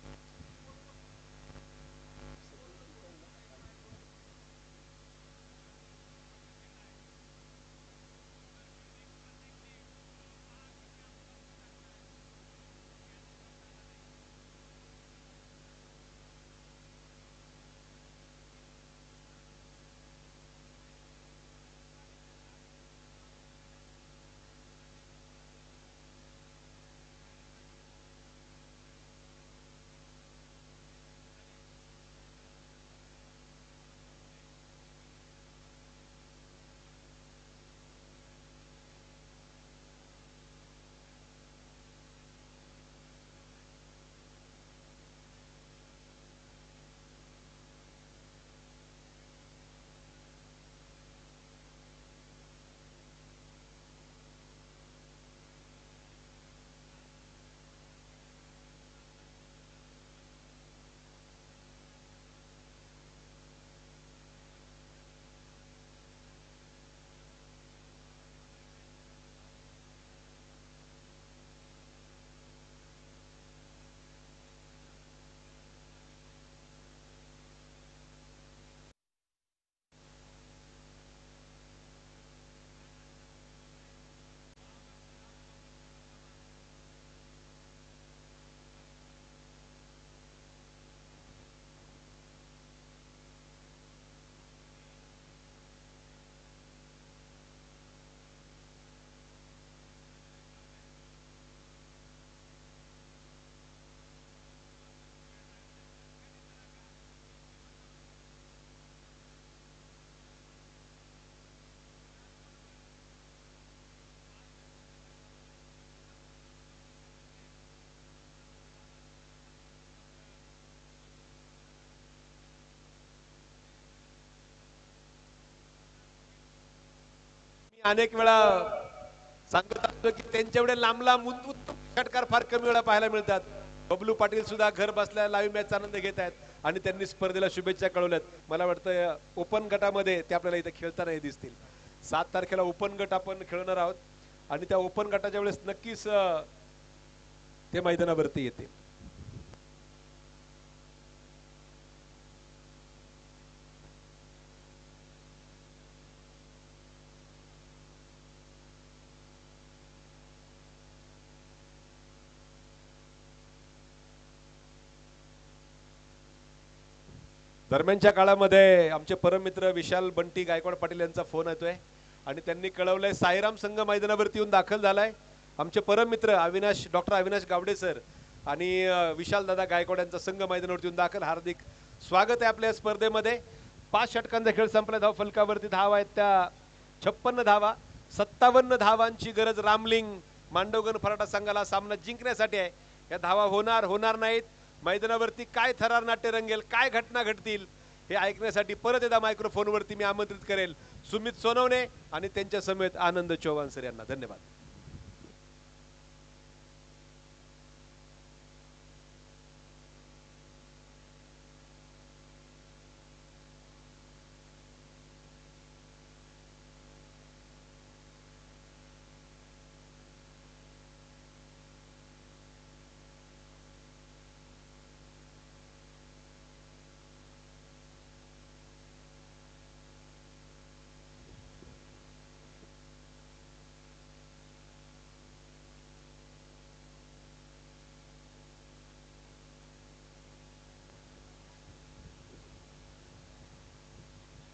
अनेक वेळा सांगत असतो की त्यांच्या एवढे लांब लांब उत्तम षटकार फार कमी वेळा पाहायला मिळतात. बबलू पाटील सुद्धा घर बसल्या लाईव्ह मॅचचा आनंद घेत आहेत आणि त्यांनी स्पर्धेला शुभेच्छा कळवल्यात. मला वाटतं ओपन गटामध्ये ते आपल्याला इथे खेळताना दिसतील. 7 तारखेला ओपन गट आपण खेळणार आहोत आणि त्या ओपन गटाच्या वेळेस नक्कीच ते मैदानावरती येतील. दरम्यानच्या काळामध्ये आमचे परममित्र विशाल बंटी गायकवाड पाटील यांचा फोन येतोय आणि त्यांनी कळवलंय साईराम संघ मैदानावरती येऊन दाखल झालाय. आमचे परममित्र डॉक्टर अविनाश गावडे सर आणि विशाल दादा गायकवाड यांचा संघ मैदानावरती येऊन दाखल. हार्दिक स्वागत आहे आपल्या स्पर्धेमध्ये. 5 षटकांचा खेळ संपला. धाव फलकावरती धावा आहेत त्या 56 धावा. 57 धावांची गरज रामलिंग मांडवगण फराटा संघाला सामना जिंकण्यासाठी आहे. या धावा होणार नाहीत. मैदानावरती काय थरार नाट्य रंगेल, काय घटना घडतील हे ऐकण्यासाठी परत एकदा मायक्रोफोनवरती मी आमंत्रित करेल सुमित सोनवणे आणि त्यांच्या समेत आनंद चौहान सर यांना. धन्यवाद.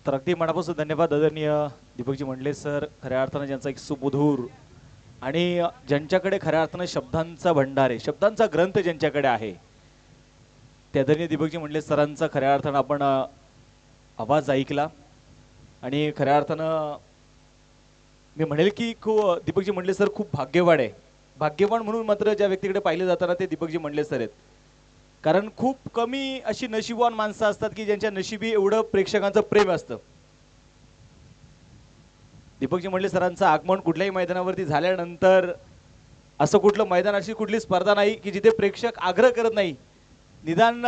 तर अगदी मनापासून धन्यवाद आदरणीय दीपकजी मंडले सर. खऱ्या अर्थानं ज्यांचा एक सुमधूर आणि ज्यांच्याकडे खऱ्या अर्थानं शब्दांचा भंडार आहे, शब्दांचा ग्रंथ ज्यांच्याकडे आहे, त्या आदरणीय दीपकजी मंडले सरांचा खऱ्या अर्थानं आपण आवाज ऐकला. आणि खऱ्या अर्थानं मी म्हणेल की दीपकजी मंडले सर खूप भाग्यवान आहे. भाग्यवान म्हणून मात्र ज्या व्यक्तीकडे पाहिले जाताना ते दीपकजी मंडले सर आहेत. कारण खूप कमी अशी नशीबवान माणसं असतात की ज्यांच्या नशिबी एवढं प्रेक्षकांचं प्रेम असतं. दीपकजी मंडले सरांचं आगमन कुठल्याही मैदानावरती झाल्यानंतर असं कुठलं मैदान, अशी कुठली स्पर्धा नाही की जिथे प्रेक्षक आग्रह करत नाही. निदान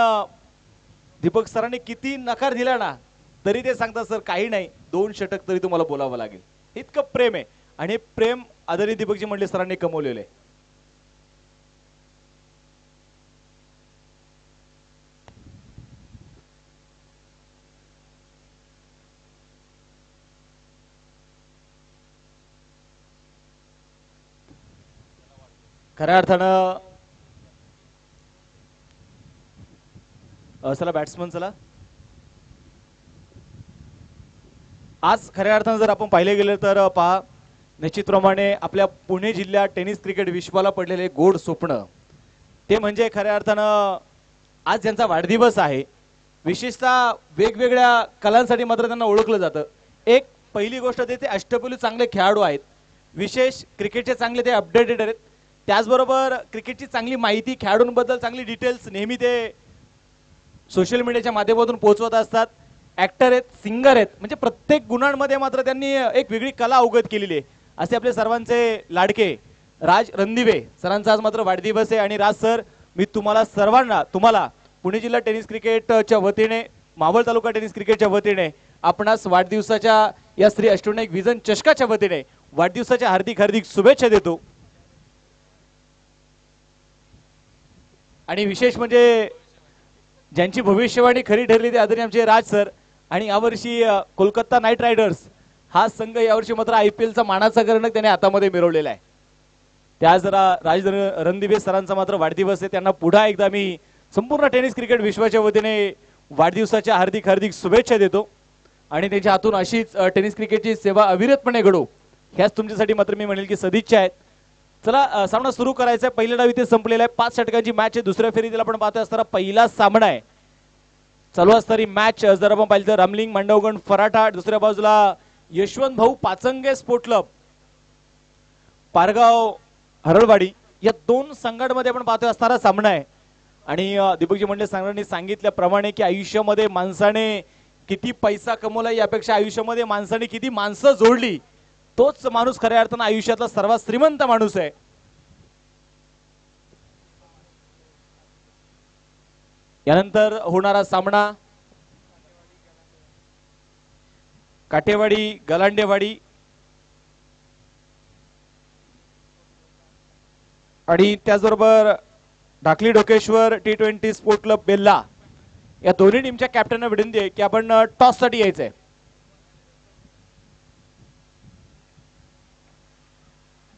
दीपक सरांनी किती नकार दिला ना तरी ते सांगतात सर काही नाही 2 षटक तरी तुम्हाला बोलावं लागेल. इतकं प्रेम आहे आणि हे प्रेम आदरणीय दीपकजी मंडले सरांनी कमवलेलं आहे. खऱ्या अर्थानं चला बॅट्समन चला. आज खऱ्या अर्थानं जर आपण पाहिले गेले तर पहा निश्चितप्रमाणे आपल्या पुणे जिल्ह्यात टेनिस क्रिकेट विश्वाला पडलेले गोड स्वप्न ते म्हणजे खऱ्या अर्थानं आज ज्यांचा वाढदिवस आहे. विशेषतः वेगवेगळ्या कलांसाठी मात्र त्यांना ओळखलं जातं. एक पहिली गोष्ट ते अष्टपैलू चांगले खेळाडू आहेत. विशेष क्रिकेटचे चांगले ते अपडेटेड आहेत. त्याचबरोबर क्रिकेटची चांगली माहिती खेळाडूंबद्दल चांगली डिटेल्स नेहमी ते सोशल मीडियाच्या माध्यमातून पोहोचवत असतात. ऍक्टर आहेत, सिंगर आहेत, म्हणजे प्रत्येक गुणांमध्ये मात्र त्यांनी एक वेगळी कला अवगत केलेली आहे. असे आपले सर्वांचे लाडके राज रणदिवे सरांचा आज मात्र वाढदिवस आहे. आणि राज सर मी तुम्हाला पुणे जिल्हा टेनिस क्रिकेटच्या वतीने मावळ तालुका टेनिस क्रिकेटच्या वतीने आपणास वाढदिवसाच्या या श्री अष्टविनायक विजन चषकाच्या वतीने वाढदिवसाच्या हार्दिक हार्दिक शुभेच्छा देतो. आणि विशेष म्हणजे ज्यांची भविष्यवाणी खरी ठरली ते आदरणीय आमचे राज सर. आणि यावर्षी कोलकाता नाईट रायडर्स हा संघ यावर्षी मात्र IPLचा मानाचा कर्णक त्याने हातामध्ये मिळवलेला आहे. त्या जरा राज रणदिवे सरांचा मात्र वाढदिवस आहे. त्यांना पुन्हा एकदा मी संपूर्ण टेनिस क्रिकेट विश्वाच्या वतीने वाढदिवसाच्या हार्दिक हार्दिक शुभेच्छा देतो. आणि त्याच्या हातून अशीच टेनिस क्रिकेटची सेवा अविरतपणे घडो ह्याच तुमच्यासाठी मात्र मी म्हणेल की सदिच्छा आहेत. चला सामना सुरू करायचा आहे. पहिला डाव इथे संपलेला आहे. 5 षटकांची मॅच आहे. दुसऱ्या फेरीतील आपण पाहतोय असताना पहिला सामना आहे. चालू असणारी मॅच जर आपण पाहिलं तर रामलिंग मांडवगण फराटा, दुसऱ्या बाजूला यशवंत भाऊ पाचंगे स्पोर्ट क्लब पारगाव हरळवाडी या 2 संघांमध्ये आपण पाहतोय असणारा सामना आहे. आणि दीपकजी मंडले सरांनी सांगितल्याप्रमाणे की आयुष्यामध्ये माणसाने किती पैसा कमवला यापेक्षा आयुष्यामध्ये माणसाने किती माणसं जोडली तोच माणूस खऱ्या अर्थानं आयुष्यातला सर्वात श्रीमंत माणूस आहे. यानंतर होणारा सामना काटेवाडी गलांडेवाडी आणि त्याचबरोबर ढाकली डोकेश्वर T20 स्पोर्ट क्लब बेल्ला या दोन्ही टीमच्या कॅप्टनना विनंती आहे की आपण टॉस साठी यायचंय.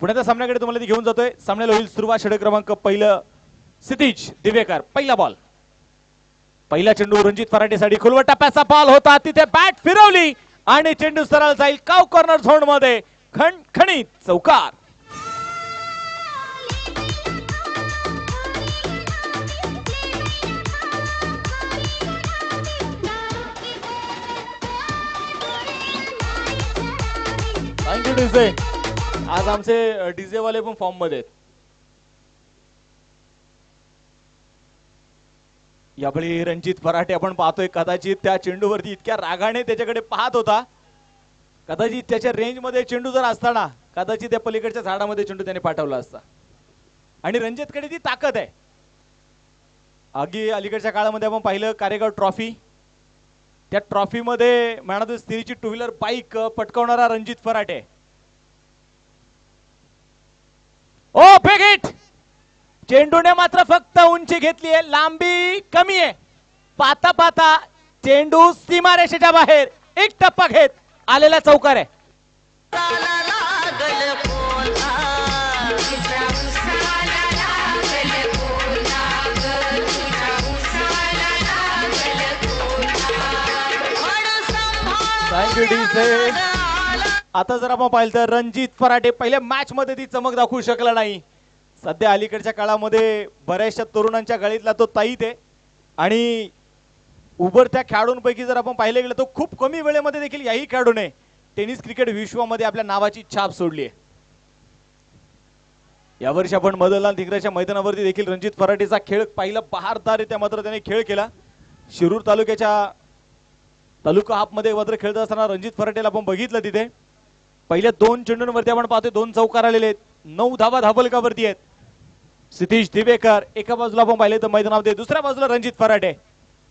पुण्याच्या सामन्याकडे तुम्हाला ती घेऊन जातोय. सामन्याला होईल सुरुवात. षटक क्रमांक पहिलं क्षितिज दिवेकर. पहिला बॉल. पहिला चेंडू रणजित फराटेसाठी खुलवा टप्प्याचा बॉल होता. तिथे बॅट फिरवली आणि चेंडू सरळ जाईल काव कॉर्नर झोन मध्ये. खणखणीत चौकार. Thank you DJ. आज आमचे डीजे वाले पण फॉर्म मध्ये आहेत. यावेळी रणजित फराटे आपण पाहतोय कदाचित त्या चेंडूवरती इतक्या रागाने त्याच्याकडे पाहत होता. कदाचित त्याच्या रेंज मध्ये चेंडू जर असताना कदाचित त्या पलीकडच्या झाडामध्ये चेंडू त्याने पाठवला असता. आणि रणजितकडे ती ताकद आहे. अलीकडच्या काळामध्ये आपण पाहिलं कारेगाव ट्रॉफी. त्या ट्रॉफी मध्ये मॅन ऑफ द सिरीजची 2 व्हीलर बाईक पटकावणारा Ranjit Pharate. Oh big hit. चेंडूने मात्र फक्त उंची घेतली आहे, लांबी कमी आहे. पाता पाता चेंडू सीमारेषेच्या बाहेर एक टप्पा घेत आलेला चौकार आहे. Thank you DJ. आता जर आपण पाहिलं तर रणजित फराटे पहिल्या मॅच मध्ये ती चमक दाखवू शकला नाही. सध्या अलीकडच्या काळामध्ये बऱ्याचशा तरुणांच्या गळीतला तो ताईत आहे. आणि उभरत्या खेळाडूंपैकी जर आपण पाहिले गेलं तर खूप कमी वेळेमध्ये देखील याही खेळाडूने टेनिस क्रिकेट विश्वामध्ये आपल्या नावाची छाप सोडली आहे. यावर्षी आपण मदनलाल धिंग्राच्या मैदानावरती देखील रणजित फराटेचा खेळ पाहिला. बहारदाररित्या मात्र त्याने खेळ केला. शिरूर तालुक्याच्या तालुका हाफ मध्ये मात्र खेळत असताना रणजित फराटेला आपण बघितलं. तिथे पहिल्या 2 चेंडूंवरती आपण पाहतोय 2 चौकार आलेले आहेत. 9 धावा धाबलकावरती आहेत. क्षितिज दिवेकर एका बाजूला आपण पाहिले तर मैदानामध्ये, दुसऱ्या बाजूला रणजित फराटे.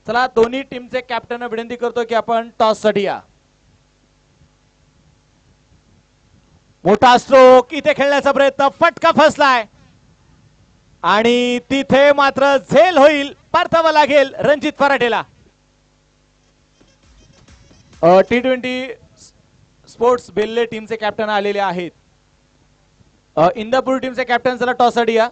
चला दोन्ही टीमचे कॅप्टन विनंती करतो की आपण टॉस साठी या. मोठा स्ट्रोक इथे खेळण्याचा प्रयत्न, फटका फसलाय आणि तिथे मात्र झेल होईल, परतावा लागेल रणजित फराटेला. T20 स्पोर्ट्स बेल्ले टीमचे कॅप्टन आलेले आहेत. इंदापूर टीमचे कॅप्टन चला टॉस साठी या.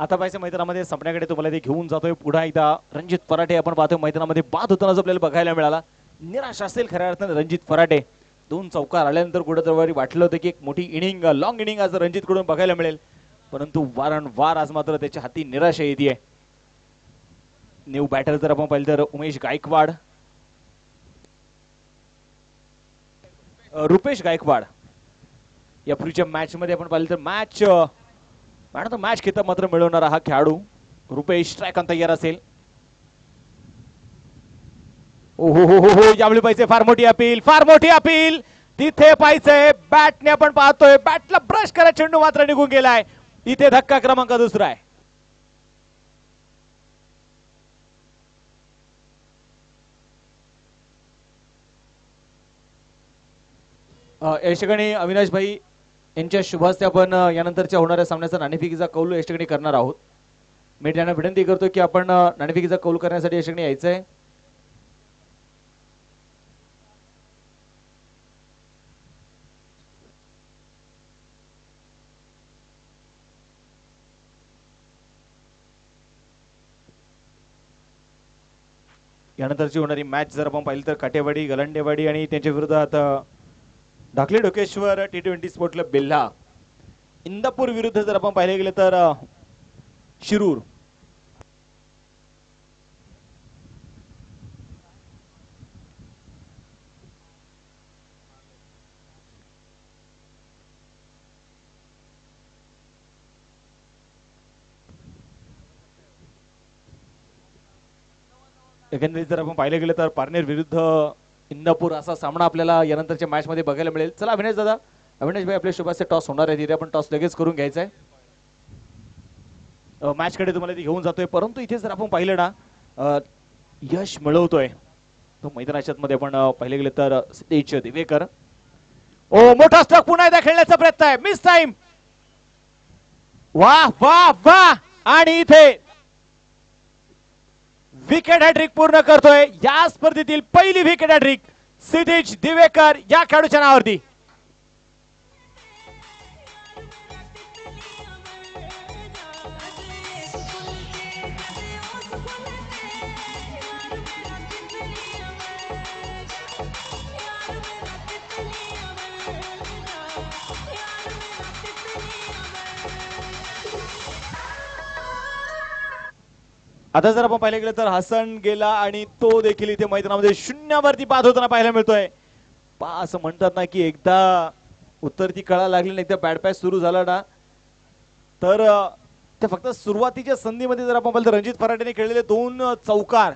आता पाहिजे मैदानामध्ये संपण्याकडे तुम्हाला ते घेऊन जातोय. पुढे एकदा रणजित फराटे आपण पाहतोय मैदानामध्ये बाद होताना जो आपल्याला बघायला मिळाला. निराश असेल खऱ्या अर्थाने रणजित फराटे. 2 चौकार आल्यानंतर कुठेतरी वाटलं होतं की एक मोठी इनिंग, लॉंग इनिंग आज रणजित कडून बघायला मिळेल, परंतु वारंवार आज मात्र त्याच्या हाती निराशा येते. न्यू बॅटर जर आपण पाहिलं तर उमेश गायकवाड, रुपेश गायकवाड. या पूर्वीच्या मॅच मध्ये आपण पाहिलं तर मॅच खिताब मात्र मिळवणारा हा खेळाडू रुपेश स्ट्राईक तयार असेल. ओहो हो हो हो, यावेळी पाहिजे फार मोठी अपील, फार मोठी अपील तिथे पाहिजे. बॅटने आपण पाहतोय बॅटला ब्रश करा, चेंडू मात्र निघून गेलाय. इथे धक्का क्रमांक दुसरा आहे. या ठिकाणी अविनाश भाई यांच्या शुभ हस्ते आपण यानंतरच्या होणाऱ्या सामन्याचा नाणेफेकीचा कौल या ठिकाणी करणार आहोत. मी त्यांना विनंती करतो की आपण नाणेफेकीचा कौल करण्यासाठी या ठिकाणी यायचंय. यानंतरची होणारी मॅच जर आपण पाहिली तर काटेवाडी, गलांडेवाडी आणि त्यांच्या विरोधात Dhakale Dhokeshwar T20 sport club Belha. Indapur विरुद्ध जर आपण पाहिले गेले तर शिरूर. एकंदरीत जर आपण पाहिले गेले तर पारनेर विरुद्ध इंदापूर असा सामना आपल्याला यानंतरच्या मॅच मध्ये बघायला मिळेल. चला अविनाश दादा, अविनाश भाई आपल्या शुभाचे टॉस होणार आहे, तिथे आपण टॉस लगेच करून घ्यायचा आहे. मॅच कडे तुम्हाला ते घेऊन जातोय, परंतु इथे जर आपण पाहिलं ना यश मिळवतोय तो मैदानाच्या मध्ये आपण पाहिले गेले तर सिद्धेश दिवेकर. ओ मोठा स्ट्रोक पुन्हा एकदा खेळण्याचा प्रयत्न आहे, मिस टाइम. वाह वाह वाह, आणि इथे विकेट हॅट्रिक पूर्ण करतोय. या स्पर्धेतील पहिली विकेट हॅट्रिक सिद्धेश दिवेकर या खेळाडूच्या नावावरती. आता जर आपण पाहिलं गेलं तर हसन गेला आणि तो देखील इथे मैदानामध्ये शून्यावरती बाद होताना पाहायला मिळतोय. असं म्हणतात ना की एकदा उत्तरती कळा लागली ना, एकदा बॅट पॅच सुरू झाला ना, तर ते फक्त सुरुवातीच्या संधीमध्ये जर आपण पाहिलं तर रणजित फराटेने खेळलेले 2 चौकार,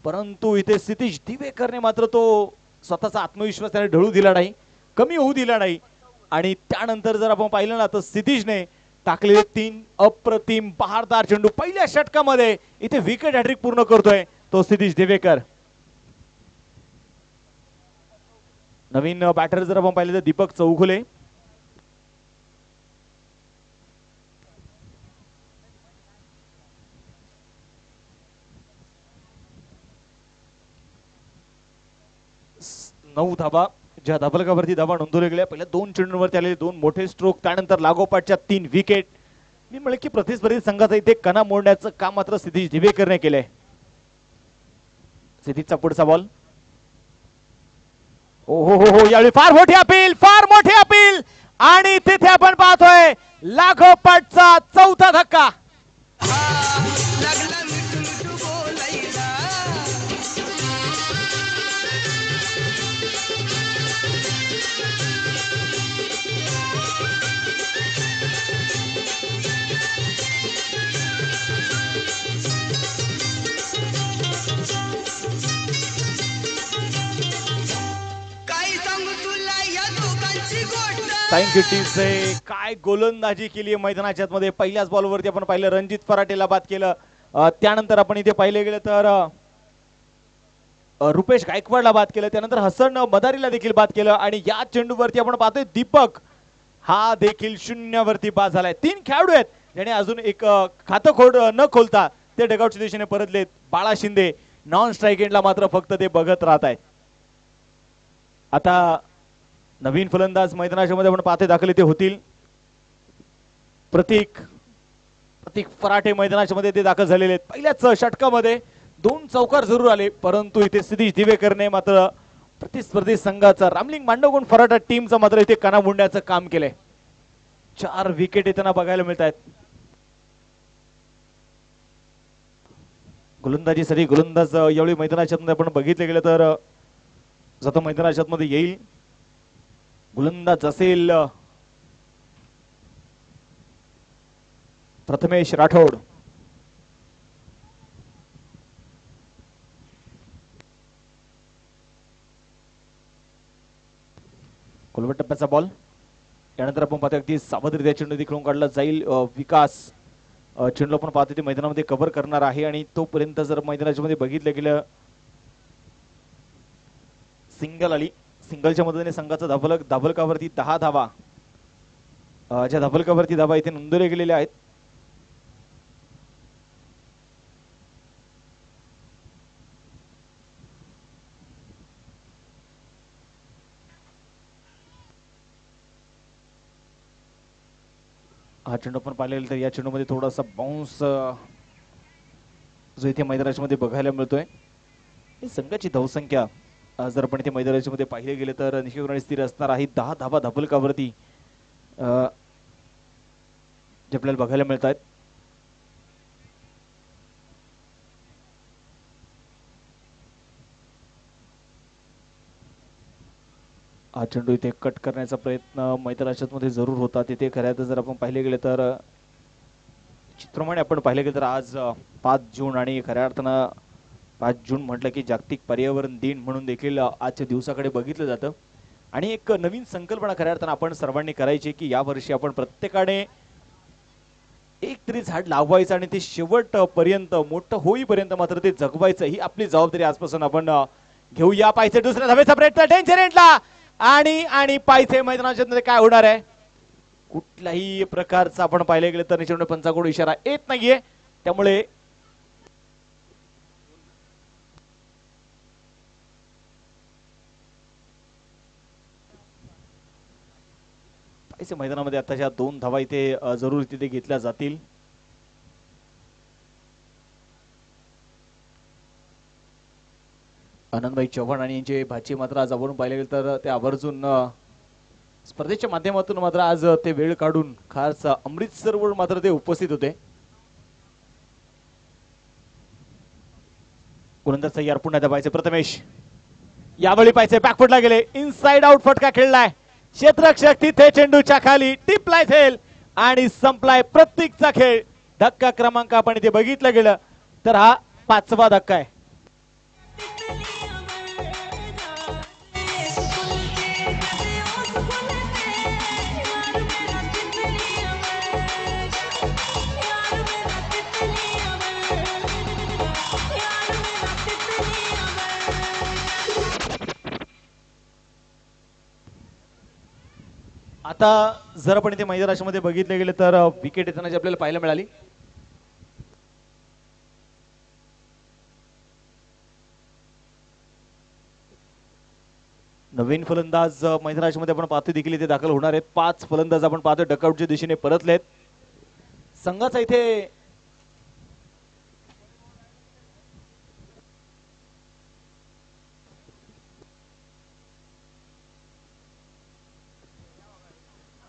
परंतु इथे सिद्धेश दिवेकरने मात्र तो स्वतःचा आत्मविश्वास त्याने ढळू दिला नाही, कमी होऊ दिला नाही. आणि त्यानंतर जर आपण पाहिलं ना तर सिद्धेशने टाकलेले 3 अप्रतिम बहारदार चेंडू पहिल्या षटकामध्ये इथे विकेट हॅट्रिक पूर्ण करतोय तो सिद्धेश दिवेकर. नवीन बॅटर जर आपण पाहिले तर दीपक चौघुले. नऊ धाबा, ज्या धाबलकावरती धाबा नोंदवल्या गेल्या. पहिल्या 2 चेंडूंवरती आलेले 2 मोठे स्ट्रोक, त्यानंतर लागोपाठच्या 3 विकेट. मी म्हणलं की प्रतिस्पर्धी संघाचा इथे कणा मोडण्याचं काम मात्र सिद्धेश दिवेकरने केलंय. सिद्धेशचा पुढचा बॉल हो हो हो, यावेळी फार मोठी अपील आणि तिथे आपण पाहतोय लागोपाठचा चौथा धक्का. लागला मिठू मिठू बोलायला. काय सांगू तुला या दोघांची गोष्ट. थँक्यू टीमचे. काय गोलंदाजी केली मैदानाच्या मध्ये. पहिल्याच बॉलवरती आपण पाहिलं रणजित फराटेला बाद केलं. त्यानंतर आपण इथे पाहिले गेलं तर रुपेश गायकवाडला बाद केलं. त्यानंतर हसन मदारीला देखील बाद केलं आणि या चेंडूवरती आपण पाहतोय दीपक हा देखील शून्यावरती बाद झालाय. 3 खेळाडू आहेत ज्याने अजून एक खातं न खोलता ते डगआउटच्या दिशेने परतलेत. बाळा शिंदे नॉन स्ट्राईक एंडला मात्र फक्त ते बघत राहत आहेत. आता नवीन फलंदाज मैदानाच्या मध्ये आपण पाहते दाखल इथे होतील. प्रतीक फराटे मैदानाच्या मध्ये ते दाखल झालेले आहेत. पहिल्याच षटकामध्ये 2 चौकार जरूर आले, परंतु इथे सिद्धीश दिवेकरने मात्र प्रतिस्पर्धी संघाचा रामलिंग मांडवगुण फराटा टीमचा मात्र इथे कणा मुंडण्याचं काम केलंय. 4 विकेट त्यांना बघायला मिळत आहेत. गोलंदाजीसाठी गोलंदाज यावेळी मैदानाच्या मध्ये आपण बघितले गेलं तर जातो मैदानाच्या मध्ये येईल. गोलंदाज असेल प्रथमेश राठोड. कोलवट टप्प्याचा बॉल. त्यानंतर आपण पाहतो अगदी सावधरित्या चेंडू खेळून काढला जाईल. विकास चेंडू आपण पाहतो ते मैदानामध्ये कव्हर करणार आहे आणि तोपर्यंत जर मैदानाच्या मध्ये बघितलं गेलं सिंगल आली. सिंगलच्या मदतीने संघाचा धाबलकावरती 10 धावा ज्या धाबलकावरती धावा इथे नोंदवल्या गेलेल्या आहेत. हा चेंडू आपण पाहिलेला तर या चेंडूमध्ये थोडासा बाउन्स जो इथे मैदानाच्या मध्ये बघायला मिळतोय. संघाची धावसंख्या जर आपण इथे मैदानाच्या मध्ये पाहिले गेले तर निश्चितपणे स्थिर असणार आहे. 10 धावा धाबलकावरती जे आपल्याला बघायला मिळत आहेत. हा चेंडू इथे कट करण्याचा प्रयत्न मैदानाच्या मध्ये जरूर होता. तिथे खऱ्यात जर आपण पाहिले गेले तर चित्रप्रमाणे आपण पाहिले गेले तर आज 5 जून आणि खऱ्या अर्थानं 5 जून म्हटलं की जागतिक पर्यावरण दिन म्हणून देखील आजच्या दिवसाकडे बघितलं जातं. आणि एक नवीन संकल्पना खऱ्या अर्थानं आपण सर्वांनी करायची की यावर्षी आपण प्रत्येकाने एक तरी झाड लावायचं आणि ते शेवटपर्यंत मोठं होईपर्यंत मात्र ते जगवायचं. ही आपली जबाबदारी आजपासून आपण घेऊया. पाहिजे दुसऱ्या धावेचा प्रयत्न टेन्शन एंडला आणि पाहिजे मैदानाच्या मध्ये काय होणार आहे. कुठल्याही प्रकारचा आपण पाहिले गेले तर निश्चितपणे पंचाकडून इशारा येत नाहीये. त्यामुळे मैदानामध्ये आताच्या 2 धावा इथे जरूर तिथे घेतल्या जातील. आनंदभाई चव्हाण आणि यांचे भाची मात्र आज आवरून पाहिले गेले तर ते आवर्जून स्पर्धेच्या माध्यमातून मात्र आज ते वेळ काढून खास अमृतसरवर मात्र ते उपस्थित होते. गोलंदाज तयार पुन्हा दबायचे प्रथमेश. यावेळी पाहिजे बॅकफुटला गेले. इनसाइड आउट फटका खेळलाय. क्षेत्ररक्षक तिथे चेंडूच्या खाली टिपलाय झेल आणि संपलाय प्रत्येकचा खेळ. धक्का क्रमांक आपण इथे बघितलं गेलं तर हा 5वा धक्का आहे. आता जर आपण इथे मैदानाच्या मध्ये बघितले गेले तर विकेट येताना जी आपल्याला पाहायला मिळाली. नवीन फलंदाज मैदानाच्या मध्ये आपण पाहतो देखील इथे दाखल होणार आहेत. 5 फलंदाज आपण पाहतो डकआउटच्या दिशेने परतलेत. संघाचा इथे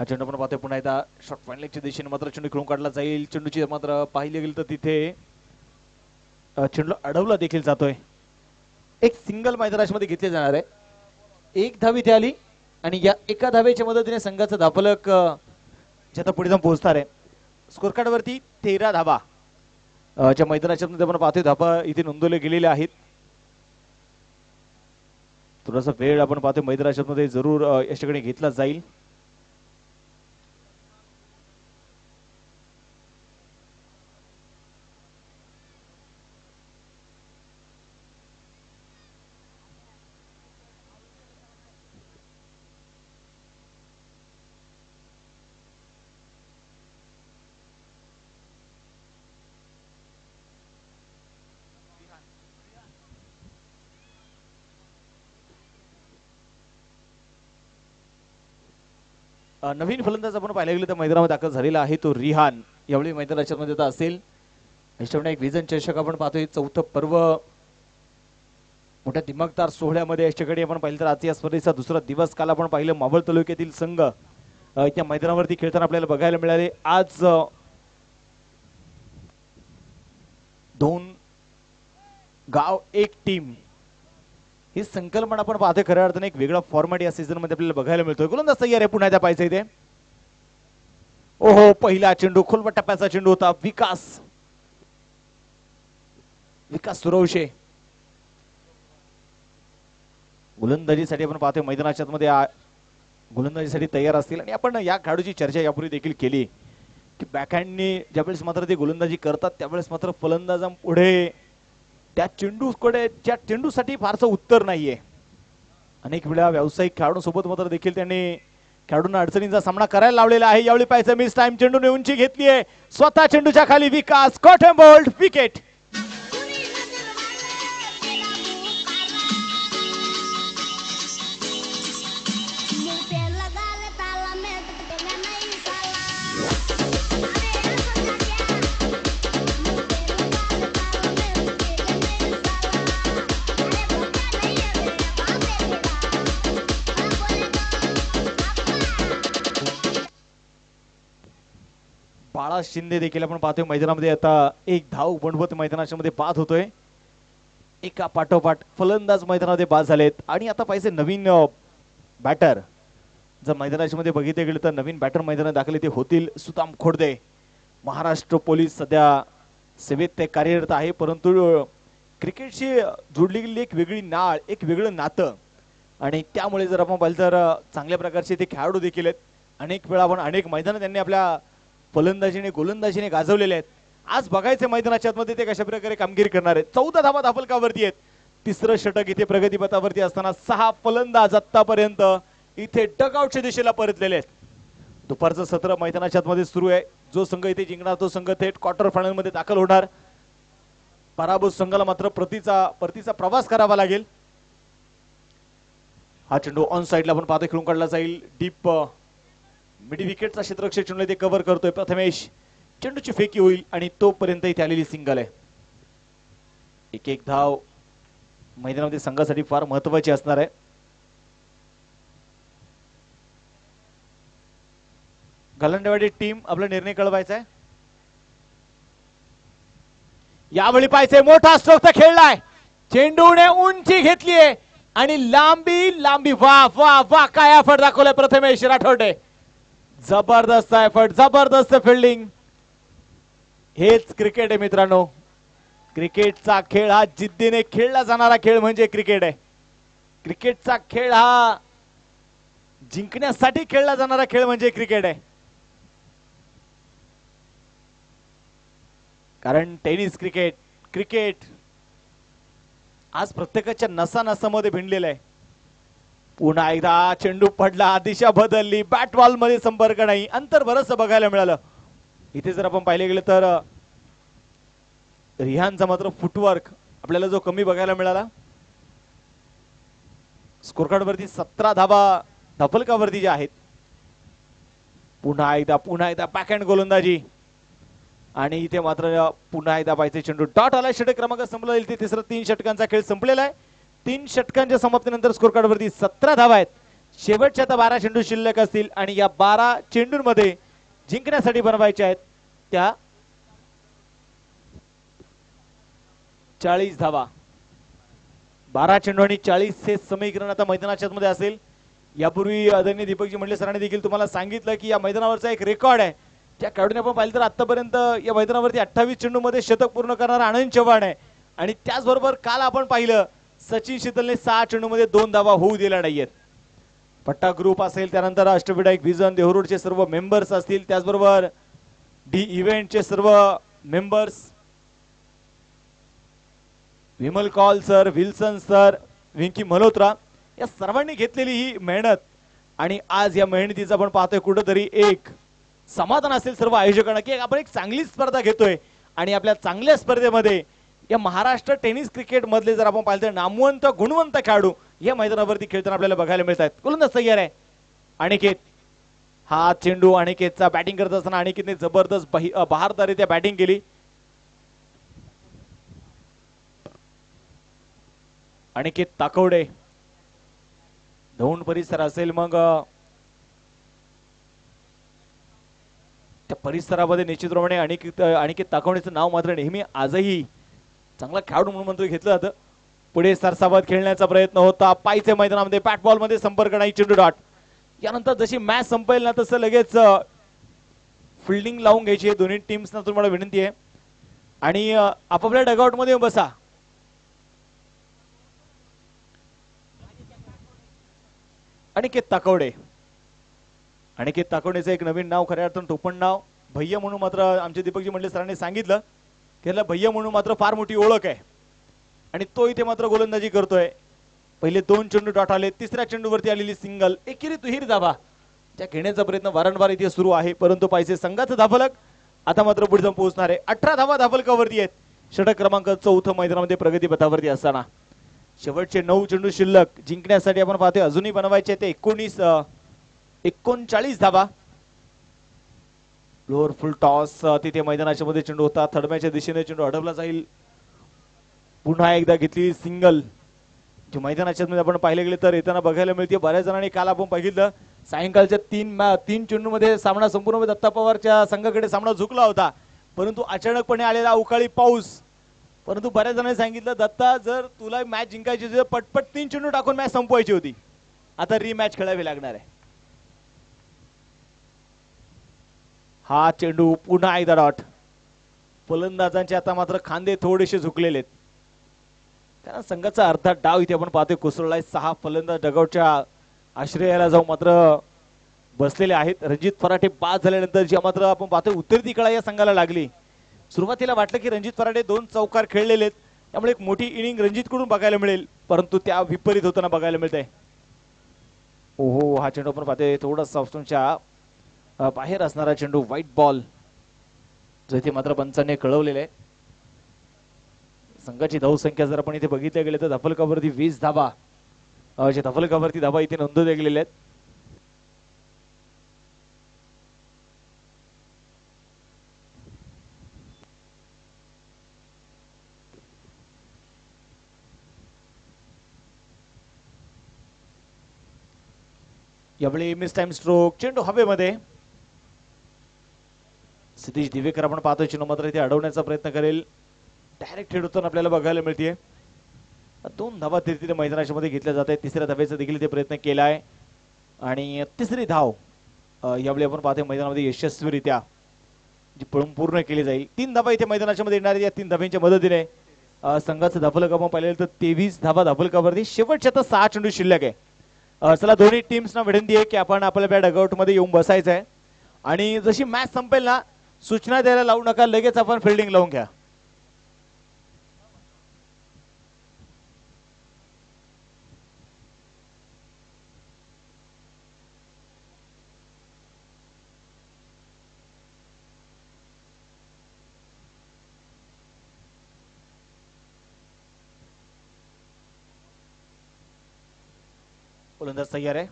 हा चेंडू आपण पाहतोय पुन्हा एकदा शॉट फायनलच्या दिशेने मात्र चेंडू खेळून काढला जाईल. चेंडूची मात्र पाहिले गेली तर तिथे चेंडू अडवला देखील जातोय. एक सिंगल मैदानामध्ये घेतले जाणार आहे. एक धाव इथे आली आणि या एका धावेच्या मदतीने संघाचा धापलक आता पुढे जाऊन पोहोचणार आहे. स्कोर कार्ड वरती 13 धावा ज्या मैदानाच्या मध्ये आपण पाहतोय धावा इथे नोंदवले गेलेले आहेत. थोडासा वेळ आपण पाहतोय मैदानाच्या मध्ये जरूर याच्याकडे घेतला जाईल. नवीन फलंदाज आपण पाहायला गेलं तर मैदानामध्ये दाखल झालेला आहे तो रिहान. यावेळी मैदानाच्या मध्ये आता असेल. एक विजन चषक आपण पाहतोय. चौथं पर्व मोठ्या दिमागदार सोहळ्यामध्ये याच्याकडे आपण पाहिलं तर आज या स्पर्धेचा दुसरा दिवस. काल आपण पाहिलं मावळ तालुक्यातील संघ त्या मैदानावरती खेळताना आपल्याला बघायला मिळाले. आज 2 गाव 1 टीम ही संकल्पना आपण पाहतोय. खऱ्या अर्थाने एक वेगळा फॉर्मॅट या सीझन मध्ये आपल्याला बघायला मिळतोय. गोलंदाज तयार आहे पुन्हा त्या पाहायचं इथे. ओहो पहिला चेंडू खोलवर टप्प्याचा चेंडू होता. विकास सुरवशे गोलंदाजीसाठी आपण पाहतोय मैदानाच्या मध्ये गोलंदाजीसाठी तयार असतील. आणि आपण या खेळाडूची चर्चा यापूर्वी देखील केली की बॅकहँडने ज्यावेळेस मात्र ते गोलंदाजी करतात त्यावेळेस मात्र फलंदाजांपुढे त्या चेंडूसाठी फारसं उत्तर नाहीये. अनेक वेळा व्यावसायिक खेळाडूंसोबत मात्र देखील त्यांनी खेळाडूंना अडचणींचा सामना करायला लावलेला आहे. यावेळी पाहायचं मिस टाइम चेंडूने उंची घेतली आहे. स्वतः चेंडूच्या खाली विकास कॉट अँड बोल्ड विकेट. बाळा शिंदे देखील आपण पाहतोय मैदानामध्ये आता एक धाव बनवत मैदानाच्या मध्ये बाद होतोय. एका पाठोपाठ फलंदाज मैदानामध्ये बाद झालेत. आणि आता पाहिजे नवीन बॅटर जर मैदानाच्या मध्ये बघितले गेले तर नवीन बॅटर मैदानात दाखल ते होतील सुदाम खोडदे. महाराष्ट्र पोलीस सध्या सेवेत ते कार्यरत आहे. परंतु क्रिकेटशी जोडली गेलेली एक वेगळी नाळ एक वेगळं नातं आणि त्यामुळे जर आपण पाहिलं तर चांगल्या प्रकारचे ते खेळाडू देखील आहेत. अनेक वेळा आपण अनेक मैदानात त्यांनी आपल्या फलंदाजीने गोलंदाजीने गाजवलेले आहेत. आज बघायचे मैदानाच्या मध्ये ते कशा प्रकारे कामगिरी करणार आहेत. 14 धावा धापलकावरती आहेत. तिसरं षटक इथे प्रगतीपथावरती असताना 6 फलंदाज आतापर्यंत इथे डगआउटच्या दिशेला परतलेले आहेत. दुपारचं सत्र मैदानाच्या मध्ये सुरू आहे. जो संघ इथे जिंकणार तो संघ थेट क्वार्टर फायनल मध्ये दाखल होणार. पराभूत संघाला मात्र परतीचा प्रवास करावा लागेल. हा चेंडू ऑन साइडला आपण पाहतो खेळून काढला जाईल. डीप मिडी विकेटचा क्षेत्ररक्षक चेंडू ते कव्हर करतोय प्रथमेश. चेंडूची फेकी होईल आणि तोपर्यंत इथे आलेली सिंगल आहे. एक धाव मैदानामध्ये संघासाठी फार महत्वाची असणार आहे. गलंडेवाडी टीम आपला निर्णय कळवायचा आहे. यावेळी पाहिजे मोठा स्ट्रोक खेळलाय. चेंडूने उंची घेतलीये आणि लांबी वा वा वा काय एफर्ट दाखवलाय प्रथमेश राठोडे. जबरदस्त एफर्ट जबरदस्त फिल्डिंग. हेच क्रिकेट आहे मित्रांनो. क्रिकेटचा खेळ हा जिद्दीने खेळला जाणारा खेळ म्हणजे क्रिकेट आहे. क्रिकेटचा खेळ हा जिंकण्यासाठी खेळला जाणारा खेळ म्हणजे क्रिकेट आहे. कारण टेनिस क्रिकेट आज प्रत्येकाच्या नसामध्ये भिनलेला आहे. पुन्हा एकदा चेंडू पडला. दिशा बदलली. बॅट बॉल मध्ये संपर्क नाही. अंतर बरंच बघायला मिळालं. इथे जर आपण पाहिले गेलं तर रिहानचा मात्र फुटवर्क आपल्याला जो कमी बघायला मिळाला. स्कोर कार्ड वरती 17 धावा धापलकावरती ज्या आहेत. पुन्हा एकदा बॅकहँड गोलंदाजी आणि इथे मात्र पुन्हा एकदा पाहिजे चेंडू डॉट आला. षटक क्रमांक संपला. इथे तिसरा 3 षटकांचा खेळ संपलेला आहे. 3 षटकांच्या समाप्तीनंतर स्कोर कार्ड वरती 17 धावा आहेत. शेवटच्या आता 12 चेंडू शिल्लक असतील आणि या 12 चेंडूंमध्ये जिंकण्यासाठी बनवायच्या आहेत त्या 40 धावा. 12 चेंडू आणि 40 हे समीकरण आता मैदानाच्या मध्ये असेल. यापूर्वी आदरणीय दीपकजी मंडले सरांनी देखील तुम्हाला सांगितलं की या मैदानावरचा एक रेकॉर्ड आहे. त्या खेळाडूने आपण पाहिलं तर आतापर्यंत या मैदानावरती 28 चेंडू मध्ये शतक पूर्ण करणारा आनंद चव्हाण आहे. आणि त्याचबरोबर काल आपण पाहिलं सचिन शीतलने 6 चेंडू मध्ये 2 धावा होऊ दिल्या नाहीयेत. पट्टा ग्रुप असेल, त्यानंतर अष्टविनायक व्हिजन देहरोडचे सर्व मेंबर्स असतील, त्याचबरोबर डी इव्हेंटचे सर्व members, Vimal Kaul sir, Wilson sir, Vinky Malhotra या सर्वांनी घेतलेली ही मेहनत आणि आज या मेहनतीचं आपण पाहतोय कुठेतरी एक समाधान असेल सर्व आयोजकांना की आपण एक चांगली स्पर्धा घेतोय. आणि आपल्या चांगल्या स्पर्धेमध्ये या महाराष्ट्र टेनिस क्रिकेट मधले जर आपण पाहिलं तर नामवंत गुणवंत खेळाडू या मैदानावरती खेळताना आपल्याला बघायला मिळत आहेत. गोलंदाज तयार आहे अनिकेत. हा चेंडू अनिकेतचा बॅटिंग करत असताना अनिकेतने जबरदस्त बहारदारीत्या बॅटिंग केली. अनिकेत ताकवडे धौंड परिसर असेल मग त्या परिसरामध्ये निश्चितप्रमाणे अनिकेत ताकवडेचं नाव मात्र नेहमी आजही चांगला खेळाडू म्हणून मंत्र घेतलं जातं. पुढे सरसावत खेळण्याचा प्रयत्न होता. पायचे मैदानामध्ये बॅट बॉल मध्ये संपर्क नाही, चेंडू डॉट. यानंतर जशी मॅच संपेल ना तसं लगेच फिल्डिंग लावून घ्यायची आहे दोन्ही टीम्सना तुम्हाला विनंती आहे. आणि आपापल्या डगआउट मध्ये बसा. अनिकेत ताकवडे. अनिकेत ताकवडेचं एक नवीन नाव, खऱ्या अर्थानं टोपण नाव भैया म्हणून मात्र आमचे दीपकजी मंडले सरांनी सांगितलं की त्याला भैया म्हणून मात्र फार मोठी ओळख आहे. आणि तो इथे मात्र गोलंदाजी करतोय. पहिले 2 चेंडू डॉट आले, तिसऱ्या चेंडूवरती आलेली सिंगल, एकेरी तुहीर धावा. त्या घेण्याचा प्रयत्न वारंवार इथे सुरू आहे परंतु पाहिजे संघाचं धाफलक आता मात्र पुढे जाऊन पोहोचणार आहे. 18 धावा धाफलकावरती आहेत. षटक क्रमांक 4 मैदानामध्ये प्रगती पथावरती असताना शेवटचे 9 चेंडू शिल्लक जिंकण्यासाठी आपण पाहतोय अजूनही बनवायचे ते 39 धावा. लोअर फुल टॉस तिथे मैदानाच्या मध्ये चेंडू होता. थडम्याच्या दिशेने चेंडू अडवला जाईल. पुन्हा एकदा घेतली सिंगल जे मैदानाच्या मध्ये आपण पाहिले गेले तर येताना बघायला मिळते. बऱ्याच जणांनी काल आपण बघितलं सायंकाळच्या 3 चेंडू मध्ये सामना संपूर्ण दत्ता पवारच्या संघाकडे सामना झुकला होता परंतु अचानकपणे आलेला अवकाळी पाऊस. परंतु बऱ्याच जणांनी सांगितलं दत्ता जर तुला मॅच जिंकायची होती तर पटपट 3 चेंडू टाकून मॅच संपवायची होती. आता रीमॅच खेळावी लागणार आहे. हा चेंडू पुन्हा एकदा डॉट. फलंदाजांचे आता मात्र खांदे थोडेसे झुकलेले आहेत. कारण संघाचा अर्धा डाव इथे आपण पाहतोय कोसळलाय. 6 फलंदाज डगआउटच्या आश्रयाला जाऊन मात्र बसलेले आहेत. रणजित फराटे बाद झाल्यानंतर जी मात्र आपण पाहतोय उतरती कळा या संघाला लागली. सुरुवातीला वाटलं की रणजित फराटे 2 चौकार खेळलेले आहेत त्यामुळे एक मोठी इनिंग रणजित कडून बघायला मिळेल परंतु त्या विपरीत होताना बघायला मिळत आहे. ओहो हा चेंडू आपण पाहतोय थोडासा ऑफस्टोनच्या बाहेर असणारा चेंडू, व्हाईट बॉल जो इथे मात्र पंचांनी कळवलेला आहे. संघाची धावसंख्या जर आपण इथे बघितल्या गेले तर धाफलकावरती 20 धावा धाफलकावरती धावा इथे नोंदवल्या गेलेल्या आहेत. यावेळी मिस टाइम स्ट्रोक, चेंडू हवेमध्ये. सतीश दिवेकर आपण पाहतोय चेंडू मात्र इथे अडवण्याचा प्रयत्न करेल. डायरेक्ट हिट होताना आपल्याला बघायला मिळते. 2 धावा तिथे मैदानाच्या मध्ये घेतल्या जात आहेत. तिसऱ्या धावेचा देखील इथे प्रयत्न केला आहे आणि तिसरी धाव यावेळी आपण पाहतोय मैदानामध्ये यशस्वीरित्या जी पूर्ण केली जाईल. 3 धावा इथे मैदानाच्या मध्ये येणार. या 3 धाव्यांच्या मदतीने संघाचं धाफलक आपण पाहिलं तर 23 धावा धाफलकावरती. शेवटच्या आता 6 चेंडू शिल्लक आहे. चला दोन्ही टीम्सना विनंती आहे की आपण आपल्या डगआउट मध्ये येऊन बसायचं आहे आणि जशी मॅच संपेल ना सूचना द्यायला लावू नका, लगेच आपण फिल्डिंग लावून घ्या. गोलंदाज तयार आहे.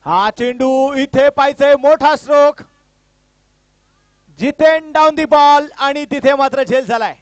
हा चेंडू इथे पाहिजे मोठा stroke, Jiten down the ball आणि तिथे मात्र झेल झालाय.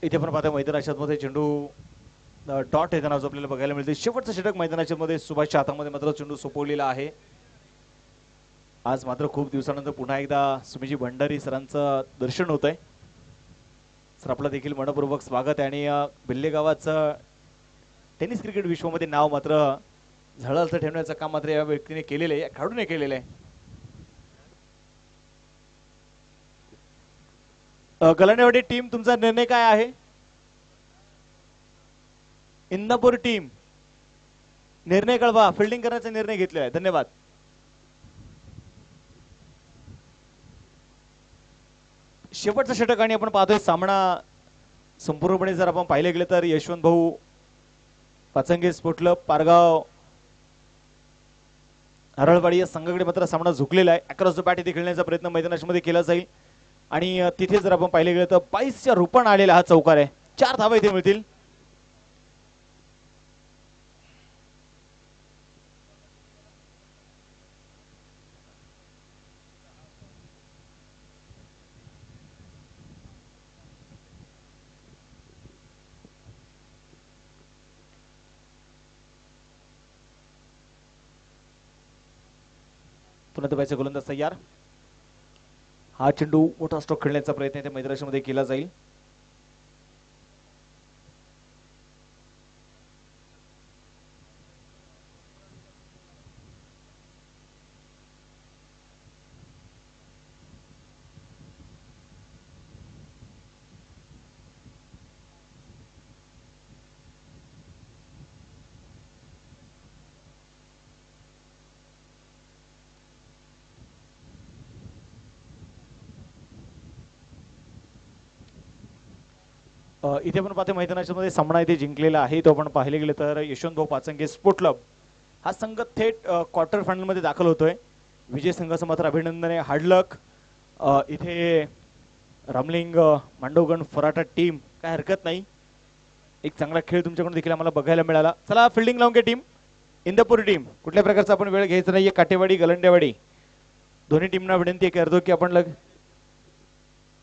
इथे पण पाहता मैदानाच्या मध्ये चेंडू डॉट येताना जो आपल्याला बघायला मिळते. शेवटचं षटक मैदानाच्या मध्ये सुभाषच्या हातामध्ये मात्र चेंडू सोपवलेला आहे. आज मात्र खूप दिवसानंतर पुन्हा एकदा सुमेशजी भंडारी सरांचं दर्शन होत आहे. सर आपलं देखील मनपूर्वक स्वागत आहे. आणि बिल्ले गावाचं टेनिस क्रिकेट विश्वामध्ये नाव मात्र झळाळतं ठेवण्याचं काम मात्र या व्यक्तीने केलेलं आहे, या खेळाडूने केलेलं आहे. गलांडेवाडी टीम तुमचा निर्णय काय आहे? इंदापूर टीम निर्णय कळवा. फिल्डिंग करण्याचा निर्णय घेतलेला आहे. धन्यवाद. शेवटचा षटक आणि आपण पाहतोय सामना संपूर्णपणे जर आपण पाहिले गेले तर यशवंत भाऊ पाचंगे स्पोर्ट क्लब पारगाव हरळवाडी या संघाकडे मात्र सामना झुकलेला आहे. अक्रॉस द बॅट इथे खेळण्याचा प्रयत्न मैदानामध्ये केला जाईल. आणि तिथे जर आपण पाहिले गेलं तर 22च्या रूपाने आलेला हा चौकार आहे. 4 धावा इथे मिळतील. पुन्हा दबायचे गोलंदाज तयार. हा चेंडू मोठा स्ट्रोक खेळण्याचा प्रयत्न त्या मैदानामध्ये केला जाईल. इथे पण पाहते मैदानाच्या मध्ये सामना इथे जिंकलेला आहे. तो आपण पाहिले गेले तर यशवंत भाऊ पाचंगे स्पोर्ट क्लब हा संघ थेट क्वार्टर फायनल मध्ये दाखल होतोय. विजय संघाचं मात्र अभिनंदन आहे. हार्डलक. इथे रामलिंग मांडवगण फराटा टीम काय हरकत नाही. एक चांगला खेळ तुमच्याकडून देखील आम्हाला बघायला मिळाला. चला फिल्डिंग लावून घ्या टीम. इंदापूर टीम कुठल्या प्रकारचा आपण वेळ घ्यायचा नाहीये. काटेवाडी गलंडेवाडी दोन्ही टीमना विनंती करतो की आपण